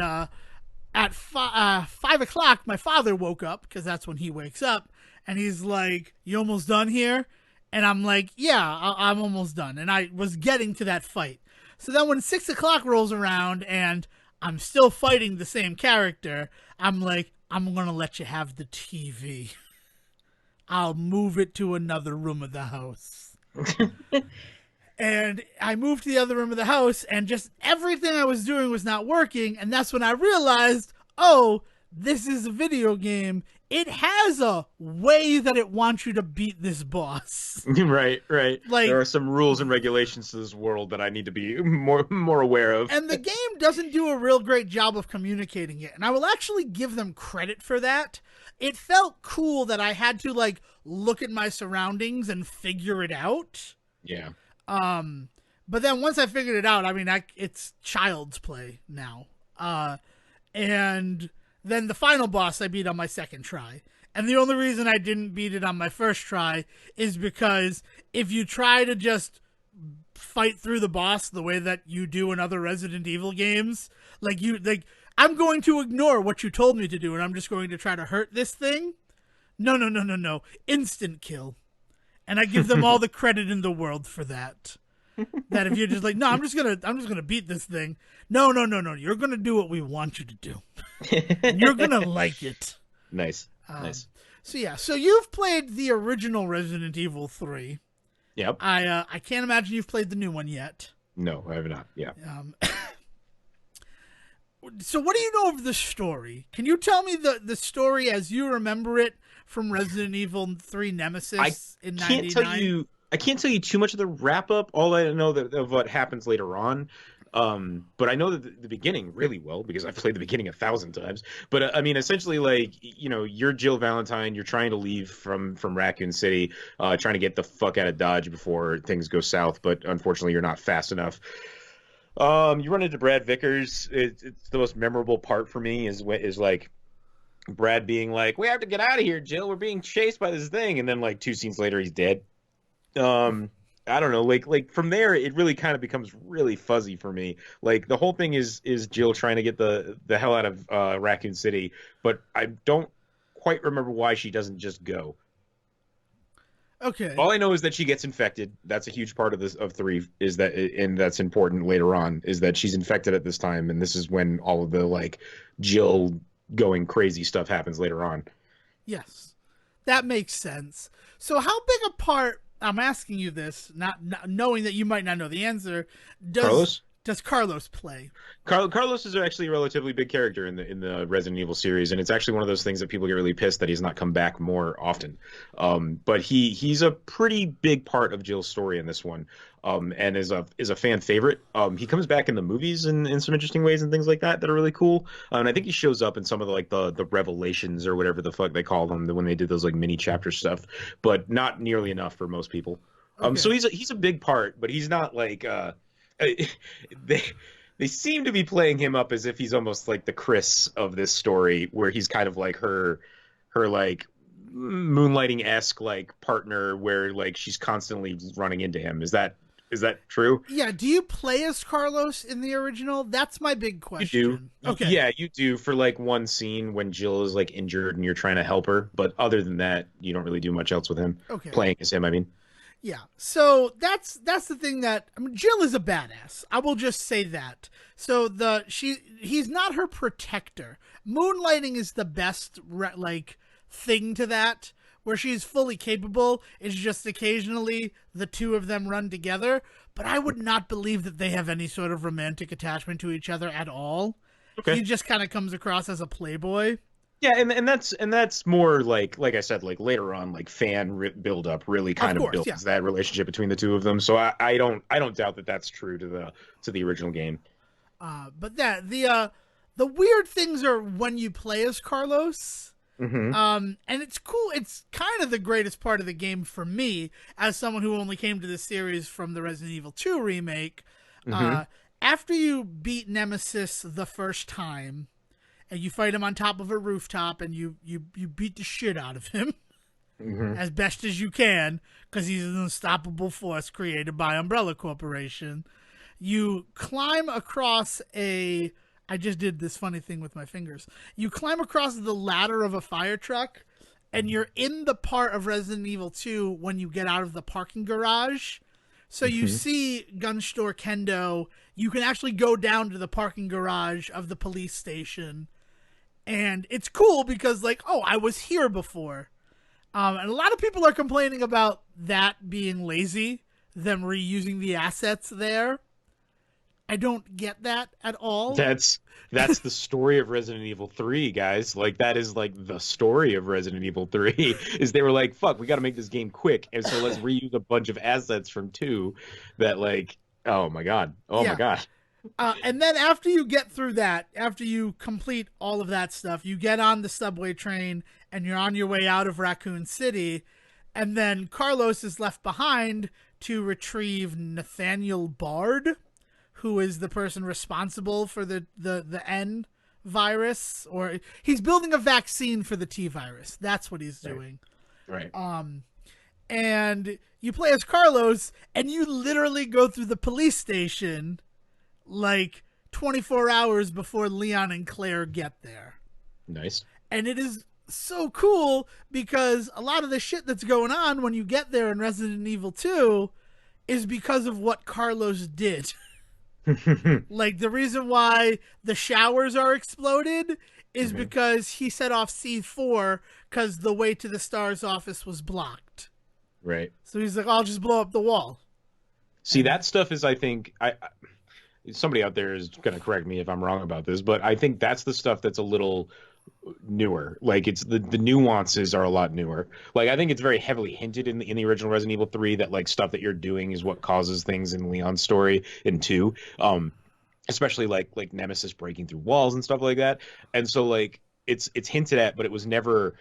at 5 o'clock, my father woke up because that's when he wakes up. And he's like, you almost done here? And I'm like, yeah, I'm almost done. And I was getting to that fight. So then when 6 o'clock rolls around and I'm still fighting the same character, I'm like, I'm going to let you have the TV. I'll move it to another room of the house. And I moved to the other room of the house, and just everything I was doing was not working. And that's when I realized, oh, this is a video game. It has a way that it wants you to beat this boss. Right. Like, there are some rules and regulations to this world that I need to be more aware of. And the game doesn't do a real great job of communicating it. And I will actually give them credit for that. It felt cool that I had to like look at my surroundings and figure it out. Yeah. But then once I figured it out, I mean, it's child's play now. And then the final boss I beat on my second try. And the only reason I didn't beat it on my first try is because if you try to just fight through the boss the way that you do in other Resident Evil games, I'm going to ignore what you told me to do and I'm just going to try to hurt this thing. No. Instant kill. And I give them all the credit in the world for that. That if you're just like, no, I'm just gonna beat this thing. No. You're gonna do what we want you to do. You're gonna like it. Nice. Nice. So yeah. So you've played the original Resident Evil 3. Yep. I can't imagine you've played the new one yet. No, I have not. Yeah. So what do you know of the story? Can you tell me the story as you remember it from Resident Evil 3 Nemesis in 99? I can't tell you too much of the wrap up. All I know of what happens later on. But I know the beginning really well because I've played the beginning 1,000 times. But I mean, essentially, like, you know, you're Jill Valentine. You're trying to leave from Raccoon City, trying to get the fuck out of Dodge before things go south. But unfortunately, you're not fast enough. You run into Brad Vickers. It's the most memorable part for me is like Brad being like, "We have to get out of here, Jill. We're being chased by this thing," and then like 2 scenes later, he's dead. I don't know, like from there it really kind of becomes really fuzzy for me. Like the whole thing is Jill trying to get the hell out of Raccoon City, but I don't quite remember why she doesn't just go. Okay. All I know is that she gets infected. That's a huge part of this of three. Is that and that's important later on. Is that she's infected at this time, and this is when all of the like Jill going crazy stuff happens later on. Yes. That makes sense. So how big a part, I'm asking you this, not knowing that you might not know the answer, does Carlos? does Carlos play? Carlos is actually a relatively big character in the Resident Evil series, and it's actually one of those things that people get really pissed that he's not come back more often. But he's a pretty big part of Jill's story in this one, and is a fan favorite. He comes back in the movies in some interesting ways and things like that are really cool. And I think he shows up in some of the revelations or whatever the fuck they call them when they did those like mini chapter stuff, but not nearly enough for most people. So Okay. he's a big part, but he's not like they they seem to be playing him up as if he's almost like the Chris of this story, where he's kind of like her like moonlighting-esque like partner, where like she's constantly running into him. Is that true? Yeah, do you play as Carlos in the original? That's my big You do. question. Okay. Yeah, you do for like one scene when Jill is like injured and you're trying to help her, but other than that, you don't really do much else with him. Okay. Playing as him, I mean. Yeah. So that's the thing that I mean Jill is a badass. I will just say that. So he's not her protector. Moonlighting is the best like thing to that where she's fully capable. It's just occasionally the two of them run together, but I would not believe that they have any sort of romantic attachment to each other at all. He Okay. just kind of comes across as a playboy. Yeah, and that's more like I said, like later on, like build up really Of kind of course, yeah. builds that relationship between the two of them. So I don't doubt that that's true to the original game. But that the weird things are when you play as Carlos. Hmm. And it's cool. It's kind of the greatest part of the game for me, as someone who only came to the series from the Resident Evil 2 remake. Hmm. Uh, After you beat Nemesis the first time, and you fight him on top of a rooftop, and you beat the shit out of him Hmm. as best as you can, because he's an unstoppable force created by Umbrella Corporation. You climb across a. I just did this funny thing with my fingers. You climb across the ladder of a fire truck, and you're in the part of Resident Evil 2 when you get out of the parking garage. So you Hmm. see Gun Store Kendo. You can actually go down to the parking garage of the police station. And it's cool because, like, oh, I was here before. And a lot of people are complaining about that being lazy, them reusing the assets there. I don't get that at all. That's the story of Resident Evil 3, guys. Like that is like the story of Resident Evil 3 is they were like, fuck, we got to make this game quick, and so let's reuse a bunch of assets from 2 that like, oh my god, oh my Yeah. god. And then after you get through that, after you complete all of that stuff, you get on the subway train and you're on your way out of Raccoon City. And then Carlos is left behind to retrieve Nathaniel Bard, who is the person responsible for the N virus, or he's building a vaccine for the T virus. That's what he's doing. Right. And you play as Carlos, and you literally go through the police station like 24 hours before Leon and Claire get there. Nice. And it is so cool because a lot of the shit that's going on when you get there in Resident Evil 2 is because of what Carlos did. Like the reason why the showers are exploded is because he set off C4 because the way to the STARS office was blocked. Right. So he's like, I'll just blow up the wall. See, that stuff is, I think, somebody out there is going to correct me if I'm wrong about this, but I think that's the stuff that's a little newer. Like it's the nuances are a lot newer. Like I think it's very heavily hinted in the original Resident Evil 3 that like stuff that you're doing is what causes things in Leon's story in 2. Especially like Nemesis breaking through walls and stuff like that. And so like it's hinted at, but it was never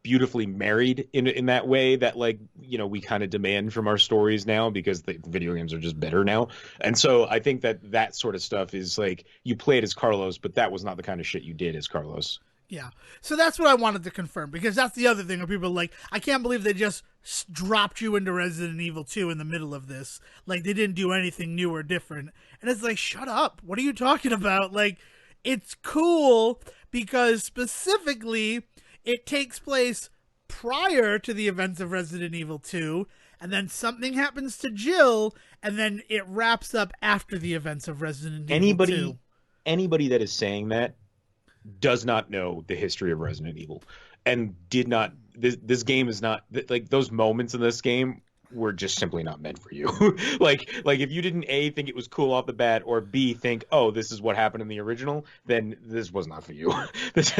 beautifully married in that way that like we kind of demand from our stories now because the video games are just better now. And so I think that sort of stuff is like you played as Carlos, but that was not the kind of shit you did as Carlos. Yeah. So that's what I wanted to confirm, because that's the other thing where people are like, I can't believe they just dropped you into Resident Evil 2 in the middle of this. Like, they didn't do anything new or different. And it's like, shut up. What are you talking about? Like, it's cool because specifically it takes place prior to the events of Resident Evil 2, and then something happens to Jill, and then it wraps up after the events of Resident Evil 2. Anybody that is saying that does not know the history of Resident Evil and did not this game is not like those moments in this game were just simply not meant for you. like if you didn't A, think it was cool off the bat, or B, think, oh, this is what happened in the original, then this was not for you. This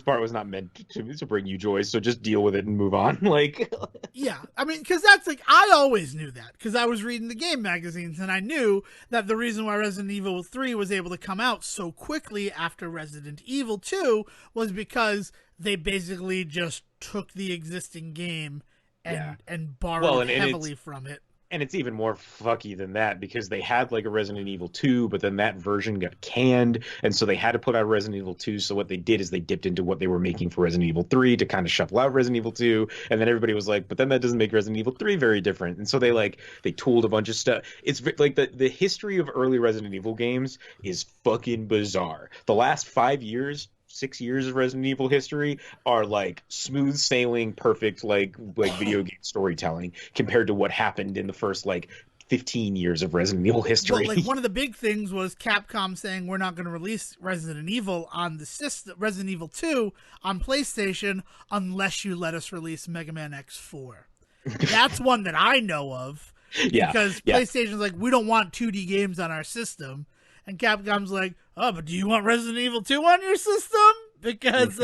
part was not meant to bring you joy, so just deal with it and move on. Like, yeah, I mean, because that's like, I always knew that because I was reading the game magazines, and I knew that the reason why Resident Evil 3 was able to come out so quickly after Resident Evil 2 was because they basically just took the existing game and borrowed heavily from it. And it's even more fucky than that, because they had like a Resident Evil 2, but then that version got canned, and so they had to put out Resident Evil 2. So what they did is they dipped into what they were making for Resident Evil 3 to kind of shuffle out Resident Evil 2, and then everybody was like, but then that doesn't make Resident Evil 3 very different. And so they tooled a bunch of stuff. It's like the history of early Resident Evil games is fucking bizarre. The last 5 years, 6 years of Resident Evil history are like smooth sailing, perfect like video game storytelling compared to what happened in the first like 15 years of Resident Evil history. Well, like one of the big things was Capcom saying we're not going to release Resident Evil on the system, Resident Evil 2 on PlayStation, unless you let us release Mega Man X4. That's one that I know of. Because PlayStation's like, we don't want 2D games on our system. And Capcom's like, oh, but do you want Resident Evil 2 on your system? Because,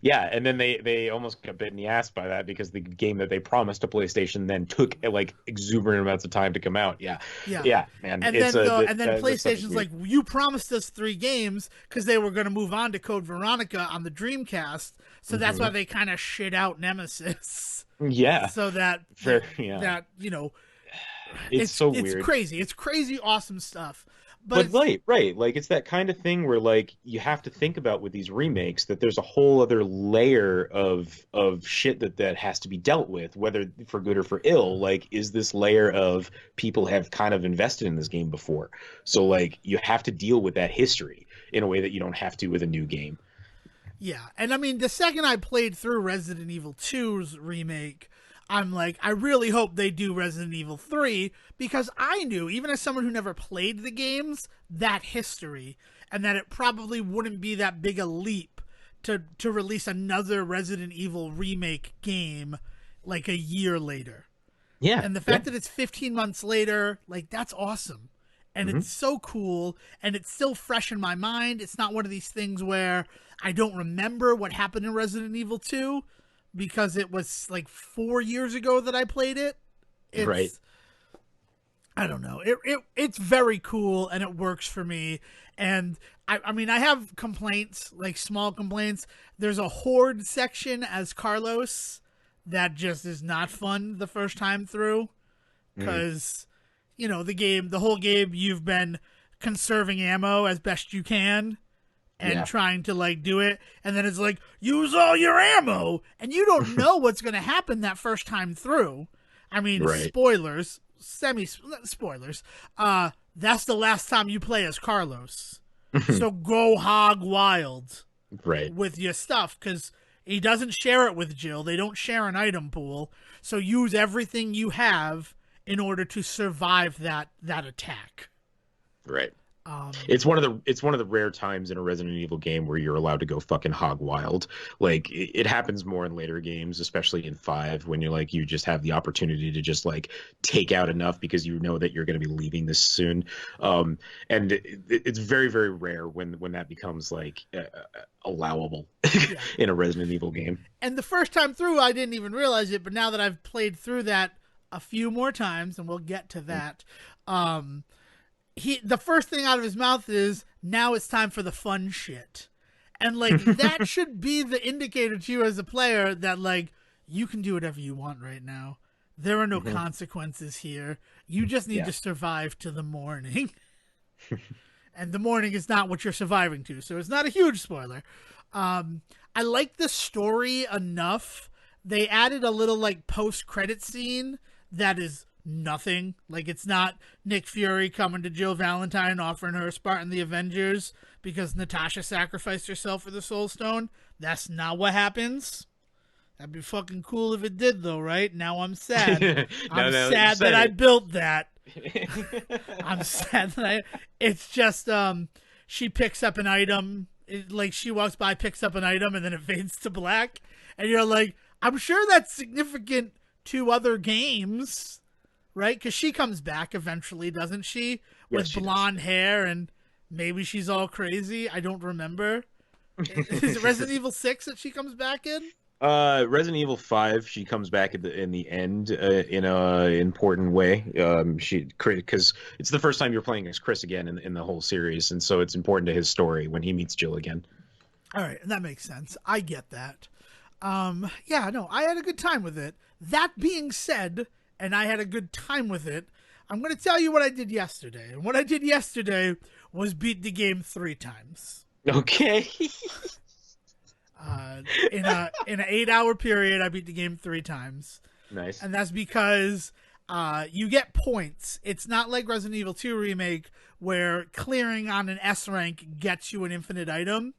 Yeah, and then they almost got bit in the ass by that, because the game that they promised to PlayStation then took like exuberant amounts of time to come out. Yeah, man. And then PlayStation's like, you promised us 3 games, because they were going to move on to Code Veronica on the Dreamcast. So that's why they kind of shit out Nemesis. Yeah. So that you know, it's so weird. It's crazy. It's crazy, awesome stuff. But right. Like, it's that kind of thing where, like, you have to think about with these remakes that there's a whole other layer of shit that has to be dealt with, whether for good or for ill. Like, is this layer of people have kind of invested in this game before? So, like, you have to deal with that history in a way that you don't have to with a new game. Yeah. And, I mean, the second I played through Resident Evil 2's remake, I'm like, I really hope they do Resident Evil 3, because I knew, even as someone who never played the games, that history, and that it probably wouldn't be that big a leap to release another Resident Evil remake game like a year later. Yeah. And the fact that it's 15 months later, like, that's awesome. And it's so cool, and it's still fresh in my mind. It's not one of these things where I don't remember what happened in Resident Evil 2, because it was like 4 years ago that I played it. Right. I don't know. It's very cool, and it works for me. And I mean, I have complaints, like small complaints. There's a horde section as Carlos that just is not fun the first time through, because you know, the whole game, you've been conserving ammo as best you can. And trying to, like, do it. And then it's like, use all your ammo. And you don't know what's going to happen that first time through. I mean, spoilers. Semi-spoilers. That's the last time you play as Carlos. So go hog wild. With your stuff. Because he doesn't share it with Jill. They don't share an item pool. So use everything you have in order to survive that attack. Right. It's one of the rare times in a Resident Evil game where you're allowed to go fucking hog wild. Like, it happens more in later games, especially in 5, when you're like, you just have the opportunity to just like take out enough because you know that you're going to be leaving this soon. And it's very, very rare when that becomes like allowable in a Resident Evil game. And the first time through, I didn't even realize it, but now that I've played through that a few more times, and we'll get to that, the first thing out of his mouth is, now it's time for the fun shit. And like, that should be the indicator to you as a player that like, you can do whatever you want right now. There are no consequences here. You just need to survive to the morning. and the morning is not what you're surviving to, so it's not a huge spoiler. I like the story enough. They added a little like post-credit scene that is nothing. Like, it's not Nick Fury coming to Jill Valentine offering her a spot in the Avengers because Natasha sacrificed herself for the Soul Stone. That's not what happens. That'd be fucking cool if it did, though, right? Now I'm sad. I'm sad that I built that. I'm sad that it's just she picks up an item, like she walks by, picks up an item, and then it fades to black, and you're like, I'm sure that's significant to other games, right? Because she comes back eventually, doesn't she? With blonde hair, and maybe she's all crazy. I don't remember. Is it Resident Evil 6 that she comes back in? Resident Evil 5, she comes back in the end in a important way. Because it's the first time you're playing as Chris again in the whole series, and so it's important to his story when he meets Jill again. All right, that makes sense. I get that. Yeah, no, I had a good time with it. That being said, and I had a good time with it, I'm going to tell you what I did yesterday. And what I did yesterday was beat the game 3 times. Okay. In an 8-hour period, I beat the game 3 times. Nice. And that's because you get points. It's not like Resident Evil 2 Remake where clearing on an S rank gets you an infinite item.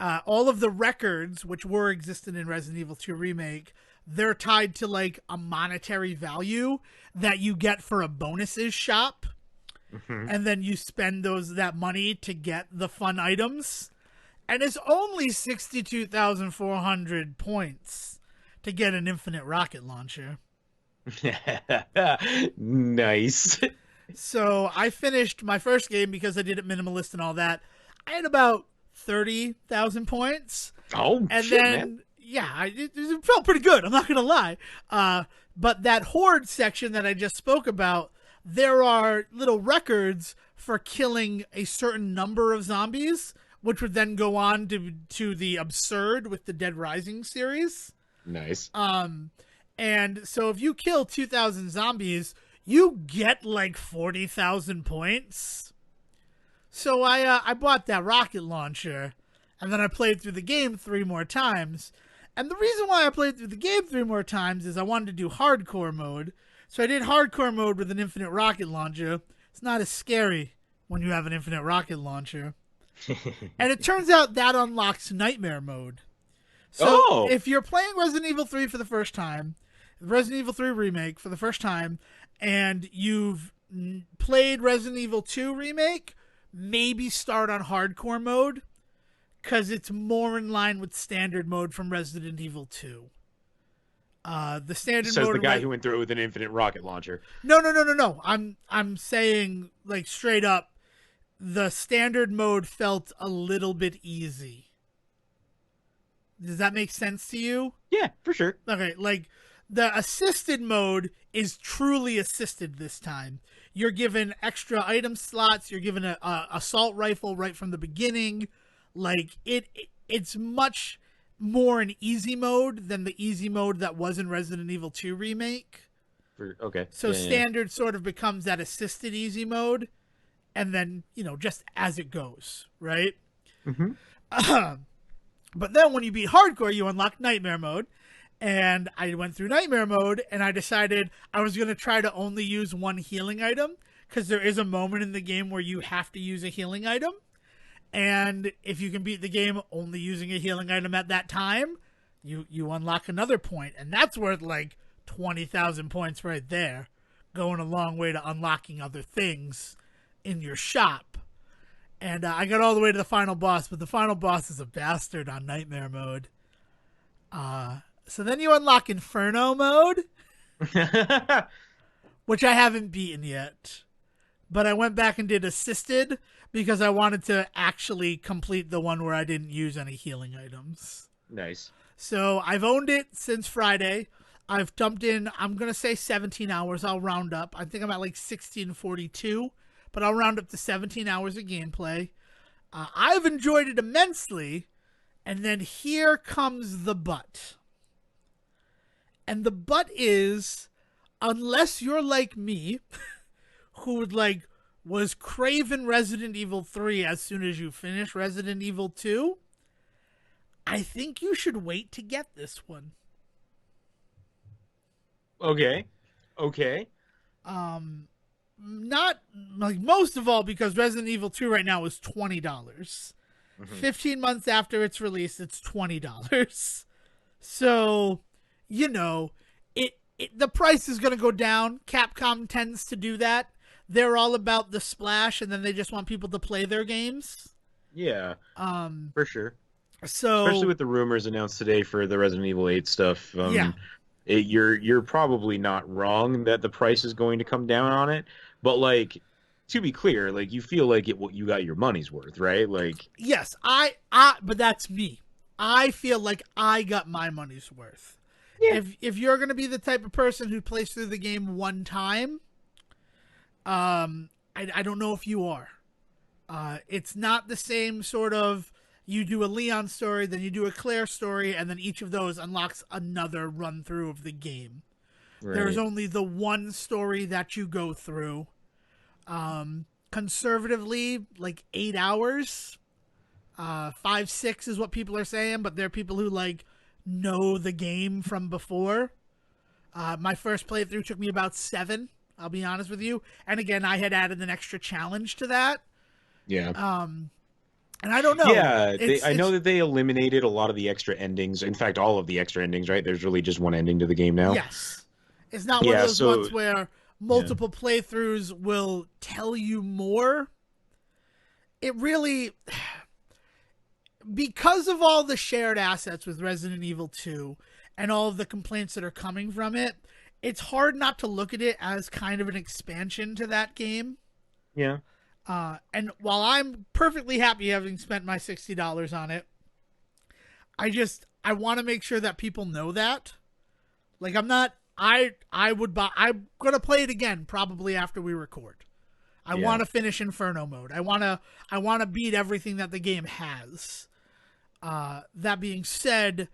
All of the records, which were existent in Resident Evil 2 Remake, they're tied to like a monetary value that you get for a bonuses shop. Mm-hmm. And then you spend that money to get the fun items. And it's only 62,400 points to get an infinite rocket launcher. Nice. So I finished my first game because I did it minimalist and all that. I had about 30,000 points. Oh, and shit, then, man. Yeah, it felt pretty good. I'm not going to lie. But that horde section that I just spoke about, there are little records for killing a certain number of zombies, which would then go on to the absurd with the Dead Rising series. Nice. And so if you kill 2,000 zombies, you get like 40,000 points. So I bought that rocket launcher, and then I played through the game 3 more times. And the reason why I played through the game 3 more times is I wanted to do hardcore mode. So I did hardcore mode with an infinite rocket launcher. It's not as scary when you have an infinite rocket launcher. And it turns out that unlocks nightmare mode. So if you're playing Resident Evil 3 for the first time, Resident Evil 3 Remake for the first time, and you've played Resident Evil 2 Remake, maybe start on hardcore mode, because it's more in line with standard mode from Resident Evil 2. The standard says mode, the guy who went through it with an infinite rocket launcher. No. I'm saying, like, straight up, the standard mode felt a little bit easy. Does that make sense to you? Yeah, for sure. Okay, like, the assisted mode is truly assisted this time. You're given extra item slots. You're given a assault rifle right from the beginning. Like, it's much more an easy mode than the easy mode that was in Resident Evil 2 Remake. Okay. So standard sort of becomes that assisted easy mode. And then, just as it goes, right? Mm-hmm. But then when you beat hardcore, you unlock nightmare mode. And I went through nightmare mode, and I decided I was going to try to only use one healing item, because there is a moment in the game where you have to use a healing item. And if you can beat the game only using a healing item at that time, you unlock another point. And that's worth like 20,000 points right there, going a long way to unlocking other things in your shop. And I got all the way to the final boss, but the final boss is a bastard on nightmare mode. So then you unlock Inferno mode, which I haven't beaten yet. But I went back and did assisted because I wanted to actually complete the one where I didn't use any healing items. Nice. So I've owned it since Friday. I've dumped in, I'm going to say 17 hours. I'll round up. I think I'm at like 1642, but I'll round up to 17 hours of gameplay. I've enjoyed it immensely. And then here comes the but. And the but is, unless you're like me, who would like was craving Resident Evil 3 as soon as you finish Resident Evil 2, I think you should wait to get this one. Okay. Okay. Not like most of all because Resident Evil 2 right now is $20. 15 months after its release, it's $20. So, you know, the price is going to go down. Capcom tends to do that. They're all about the splash, and then they just want people to play their games. Yeah. For sure. So, especially with the rumors announced today for the Resident Evil 8 stuff. Yeah. You're probably not wrong that the price is going to come down on it, but like to be clear, like you feel like you got your money's worth, right? Like yes, but that's me. I feel like I got my money's worth. Yeah. If you're gonna be the type of person who plays through the game one time, I don't know if you are. It's not the same sort of you do a Leon story, then you do a Claire story, and then each of those unlocks another run through of the game. Right. There's only the one story that you go through. Conservatively, like 8 hours. 5, 6 is what people are saying, but there are people who like know the game from before. My first playthrough took me about 7, I'll be honest with you. And again, I had added an extra challenge to that. Yeah. And I don't know. Yeah, I know that they eliminated a lot of the extra endings. In fact, all of the extra endings, right? There's really just one ending to the game now. Yes. It's not one of those ones where multiple Yeah. playthroughs will tell you more. It really... Because of all the shared assets with Resident Evil 2 and all of the complaints that are coming from it, it's hard not to look at it as kind of an expansion to that game. Yeah. And while I'm perfectly happy having spent my $60 on it, I want to make sure that people know that. Like I'm gonna play it again probably after we record. I want to finish Inferno mode. I want to beat everything that the game has. That being said,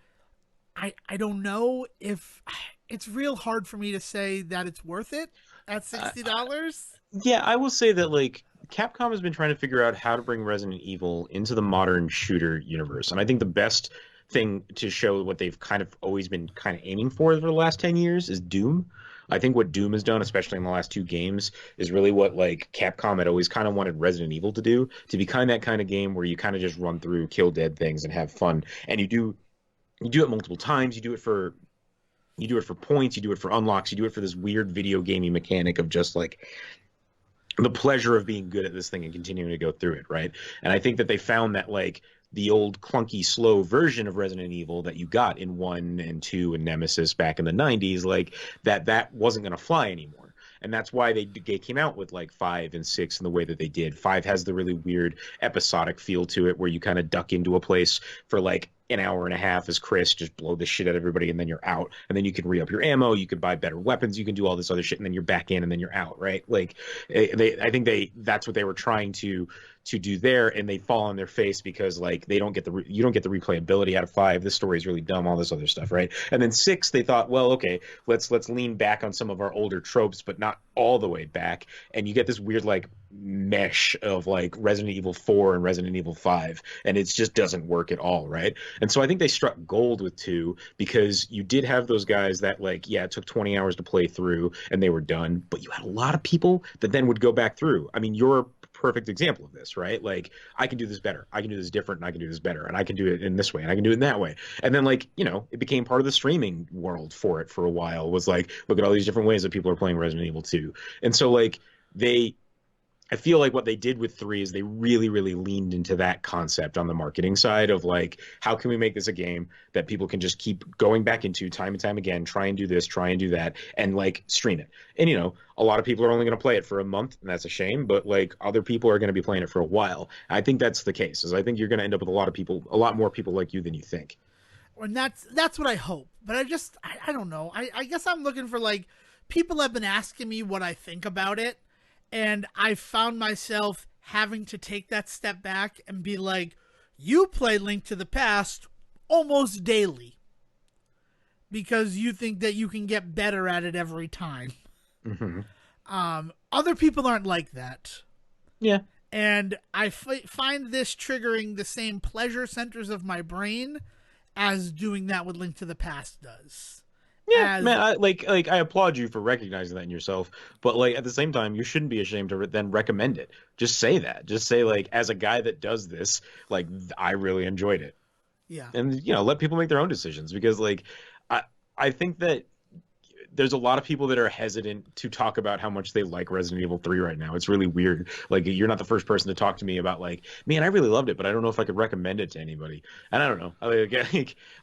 I don't know if it's real hard for me to say that it's worth it at $60. Yeah, I will say that like Capcom has been trying to figure out how to bring Resident Evil into the modern shooter universe. And I think the best thing to show what they've kind of always been kind of aiming for the last 10 years is Doom. I think what Doom has done, especially in the last 2 games, is really what like Capcom had always kind of wanted Resident Evil to do, to be kind of that kind of game where you kind of just run through, kill dead things and have fun. And you do it multiple times. You do it for points, you do it for unlocks, you do it for this weird video gamey mechanic of just like the pleasure of being good at this thing and continuing to go through it, right? And I think that they found that like the old clunky slow version of Resident Evil that you got in 1 and 2 and Nemesis back in the 90s, like that wasn't going to fly anymore. And that's why they came out with like 5 and 6 in the way that they did. 5 has the really weird episodic feel to it where you kind of duck into a place for like an hour and a half as Chris, just blow the shit at everybody, and then you're out. And then you can re-up your ammo, you can buy better weapons, you can do all this other shit, and then you're back in, and then you're out, right? Like, I think that's what they were trying to do there, and they fall on their face because like you don't get the replayability out of 5. This story is really dumb, all this other stuff, right? And then 6, they thought, well, okay, let's lean back on some of our older tropes, but not all the way back, and you get this weird like mesh of like Resident Evil 4 and Resident Evil 5, and it just doesn't work at all, right? And so I think they struck gold with 2 because you did have those guys that like, yeah, it took 20 hours to play through and they were done, but you had a lot of people that then would go back through. I mean, you're a perfect example of this, right? Like, I can do this better, I can do this different, and I can do this better, and I can do it in this way, and I can do it in that way. And then like, you know, it became part of the streaming world for it for a while, was like, look at all these different ways that people are playing Resident Evil 2. And so like I feel like what they did with 3 is they really, really leaned into that concept on the marketing side of like, how can we make this a game that people can just keep going back into time and time again, try and do this, try and do that, and like stream it. And, you know, a lot of people are only going to play it for a month, and that's a shame, but like other people are going to be playing it for a while. I think that's the case, is I think you're going to end up with a lot more people like you than you think. And that's what I hope. But I don't know. I guess I'm looking for like, people have been asking me what I think about it. And I found myself having to take that step back and be like, you play Link to the Past almost daily because you think that you can get better at it every time. Mm-hmm. Other people aren't like that. Yeah. And I find this triggering the same pleasure centers of my brain as doing that with Link to the Past does. Yeah, As man, I applaud you for recognizing that in yourself, but like at the same time, you shouldn't be ashamed to then recommend it. Just say that. Just say like, as a guy that does this, like I really enjoyed it, yeah, and let people make their own decisions because like I I think that there's a lot of people that are hesitant to talk about how much they like Resident Evil 3 right now. It's really weird. Like you're not the first person to talk to me about like, man, I really loved it, but I don't know if I could recommend it to anybody. And I don't know.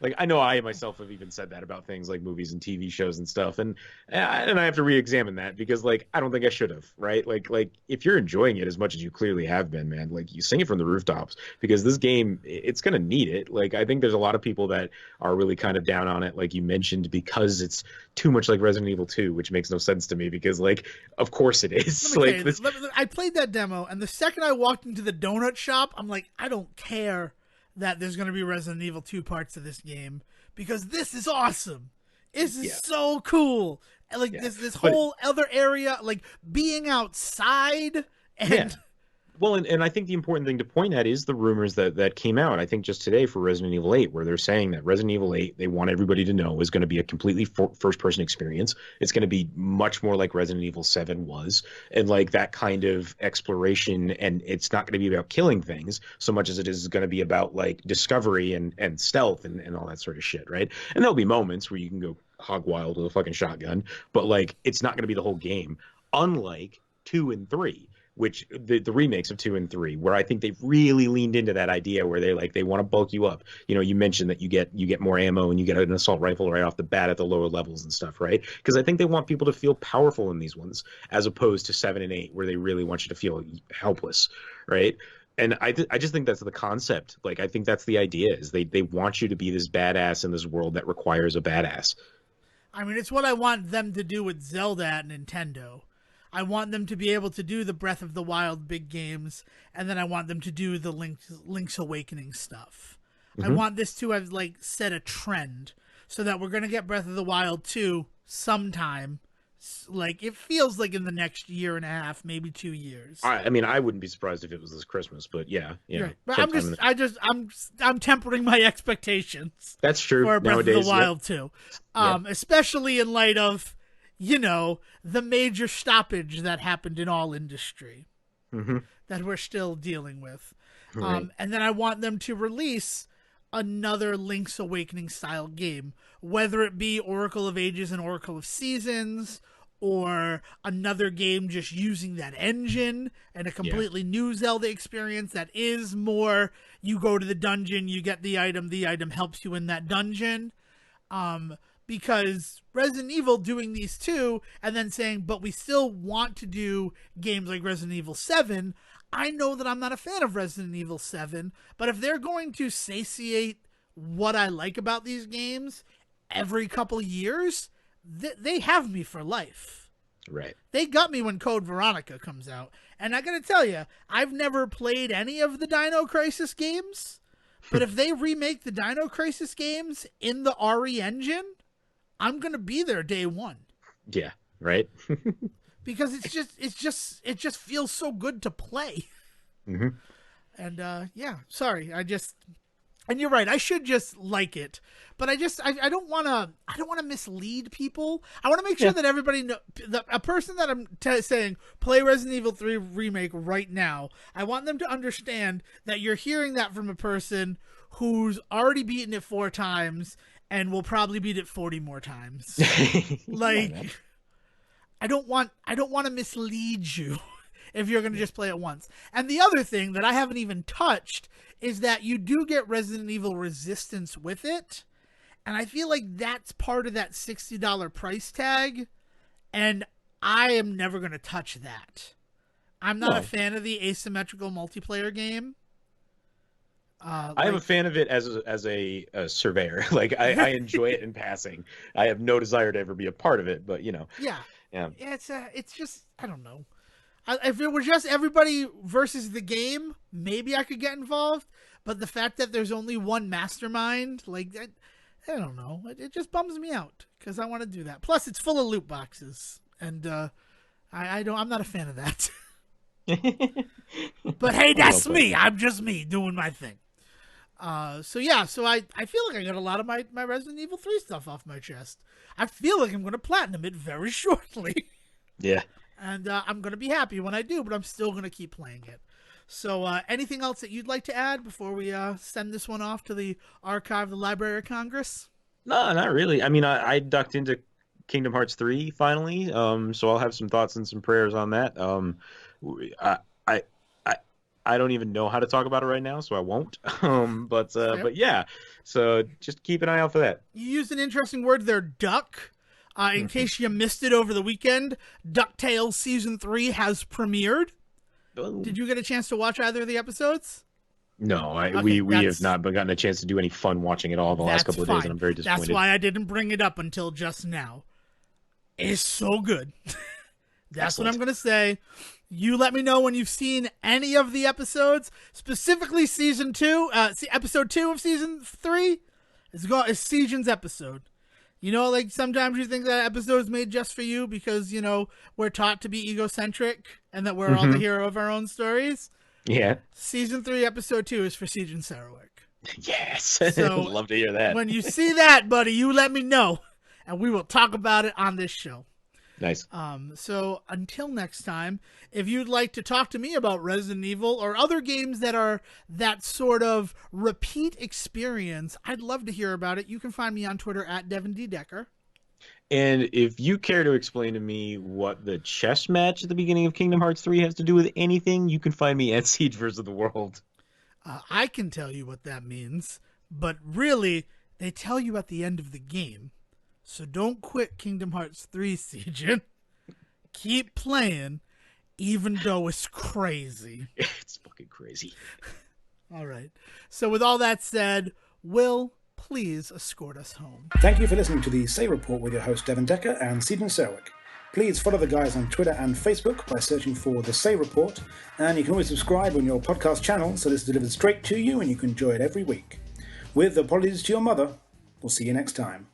Like I know I myself have even said that about things like movies and TV shows and stuff, and I have to re-examine that because like I don't think I should have, right? Like if you're enjoying it as much as you clearly have been, man, like you sing it from the rooftops because this game it's gonna need it. Like I think there's a lot of people that are really kind of down on it, like you mentioned, because it's too much like Resident Evil 2, which makes no sense to me because, like, of course it is. Like, this... I played that demo, and the second I walked into the donut shop, I'm like, I don't care that there's going to be Resident Evil 2 parts of this game because this is awesome. This is so cool. And, like, this whole other area, like, being outside and... Yeah. Well, and I think the important thing to point at is the rumors that came out, I think just today for Resident Evil 8, where they're saying that Resident Evil 8, they want everybody to know, is going to be a completely first-person experience. It's going to be much more like Resident Evil 7 was, and like that kind of exploration, and it's not going to be about killing things so much as it is going to be about like discovery and stealth and all that sort of shit, right? And there'll be moments where you can go hog wild with a fucking shotgun, but like it's not going to be the whole game, unlike 2 and 3, which the remakes of 2 and 3, where I think they've really leaned into that idea where they want to bulk you up. You mentioned that you get more ammo and you get an assault rifle right off the bat at the lower levels and stuff, right? Because I think they want people to feel powerful in these ones, as opposed to 7 and 8, where they really want you to feel helpless, right? And I just think that's the concept. Like, I think that's the idea, is they want you to be this badass in this world that requires a badass. I mean, it's what I want them to do with Zelda at Nintendo. I want them to be able to do the Breath of the Wild big games, and then I want them to do the Link's Awakening stuff. I want this to have like set a trend so that we're going to get Breath of the Wild 2 sometime. Like, it feels like in the next year and a half, maybe 2 years. I mean, I wouldn't be surprised if it was this Christmas, but yeah. Right. But I'm tempering my expectations. That's true. For Breath Nowadays, of the Wild 2. Especially in light of, the major stoppage that happened in all industry that we're still dealing with. Right. And then I want them to release another Link's Awakening style game, whether it be Oracle of Ages and Oracle of Seasons, or another game just using that engine and a completely new Zelda experience that is more, you go to the dungeon, you get the item helps you in that dungeon. Because Resident Evil doing these two and then saying, but we still want to do games like Resident Evil 7, I know that I'm not a fan of Resident Evil 7, but if they're going to satiate what I like about these games every couple years, they have me for life. Right. They got me when Code Veronica comes out. And I gotta tell you, I've never played any of the Dino Crisis games, but if they remake the Dino Crisis games in the RE engine, I'm gonna be there day one. Yeah, right. Because it just feels so good to play. And sorry, and you're right, I should just like it, but I don't want to mislead people. I want to make sure that everybody know, a person that I'm saying play Resident Evil 3 remake right now, I want them to understand that you're hearing that from a person who's already beaten it 4 times and will probably beat it 40 more times. Like, I don't want to mislead you if you're going to just play it once. And the other thing that I haven't even touched is that you do get Resident Evil Resistance with it. And I feel like that's part of that $60 price tag. And I am never going to touch that. I'm not a fan of the asymmetrical multiplayer game. I am a fan of it as a surveyor. Like I enjoy it in passing. I have no desire to ever be a part of it, but yeah. It's just, I don't know. If it was just everybody versus the game, maybe I could get involved. But the fact that there's only one mastermind, like I don't know, it just bums me out because I want to do that. Plus, it's full of loot boxes, and I'm not a fan of that. But hey, that's Well, me. I'm just me doing my thing. So I feel like I got a lot of my Resident Evil 3 stuff off my chest. I feel like I'm going to platinum it very shortly. yeah. And I'm going to be happy when I do, but I'm still going to keep playing it. So anything else that you'd like to add before we send this one off to the archive of the Library of Congress? No, not really. I mean, I ducked into Kingdom Hearts 3 finally, so I'll have some thoughts and some prayers on that. I, I, I, I don't even know how to talk about it right now, so I won't. But yeah, so just keep an eye out for that. You used an interesting word there, duck. In case you missed it over the weekend, DuckTales Season 3 has premiered. Did you get a chance to watch either of the episodes? No, Okay, we have not gotten a chance to do any fun watching it all the last couple of days, and I'm very disappointed. That's why I didn't bring it up until just now. It's so good. That's Excellent. what I'm going to say. You let me know when you've seen any of the episodes, specifically Season 2, Episode 2 of Season 3. It's Sejan's episode. You know, like sometimes you think that episode is made just for you because, you know, we're taught to be egocentric and that we're all the hero of our own stories. Yeah. Season 3, Episode 2 is for Sejan Sarawik. Yes. So love to hear that. When you see that, buddy, you let me know and we will talk about it on this show. Nice. So until next time, if you'd like to talk to me about Resident Evil or other games that are that sort of repeat experience, I'd love to hear about it. You can find me on Twitter at Devon D. Decker. And if you care to explain to me what the chess match at the beginning of Kingdom Hearts 3 has to do with anything, you can find me at Siege vs. the World. I can tell you what that means, but really, they tell you at the end of the game. So don't quit Kingdom Hearts 3, Siege. Keep playing, even though it's crazy. It's fucking crazy. All right. So with all that said, Will, please escort us home. Thank you for listening to the Say Report with your host Devon Decker and Stephen Serwick. Please follow the guys on Twitter and Facebook by searching for The Say Report, and you can always subscribe on your podcast channel so this is delivered straight to you and you can enjoy it every week. With apologies to your mother, we'll see you next time.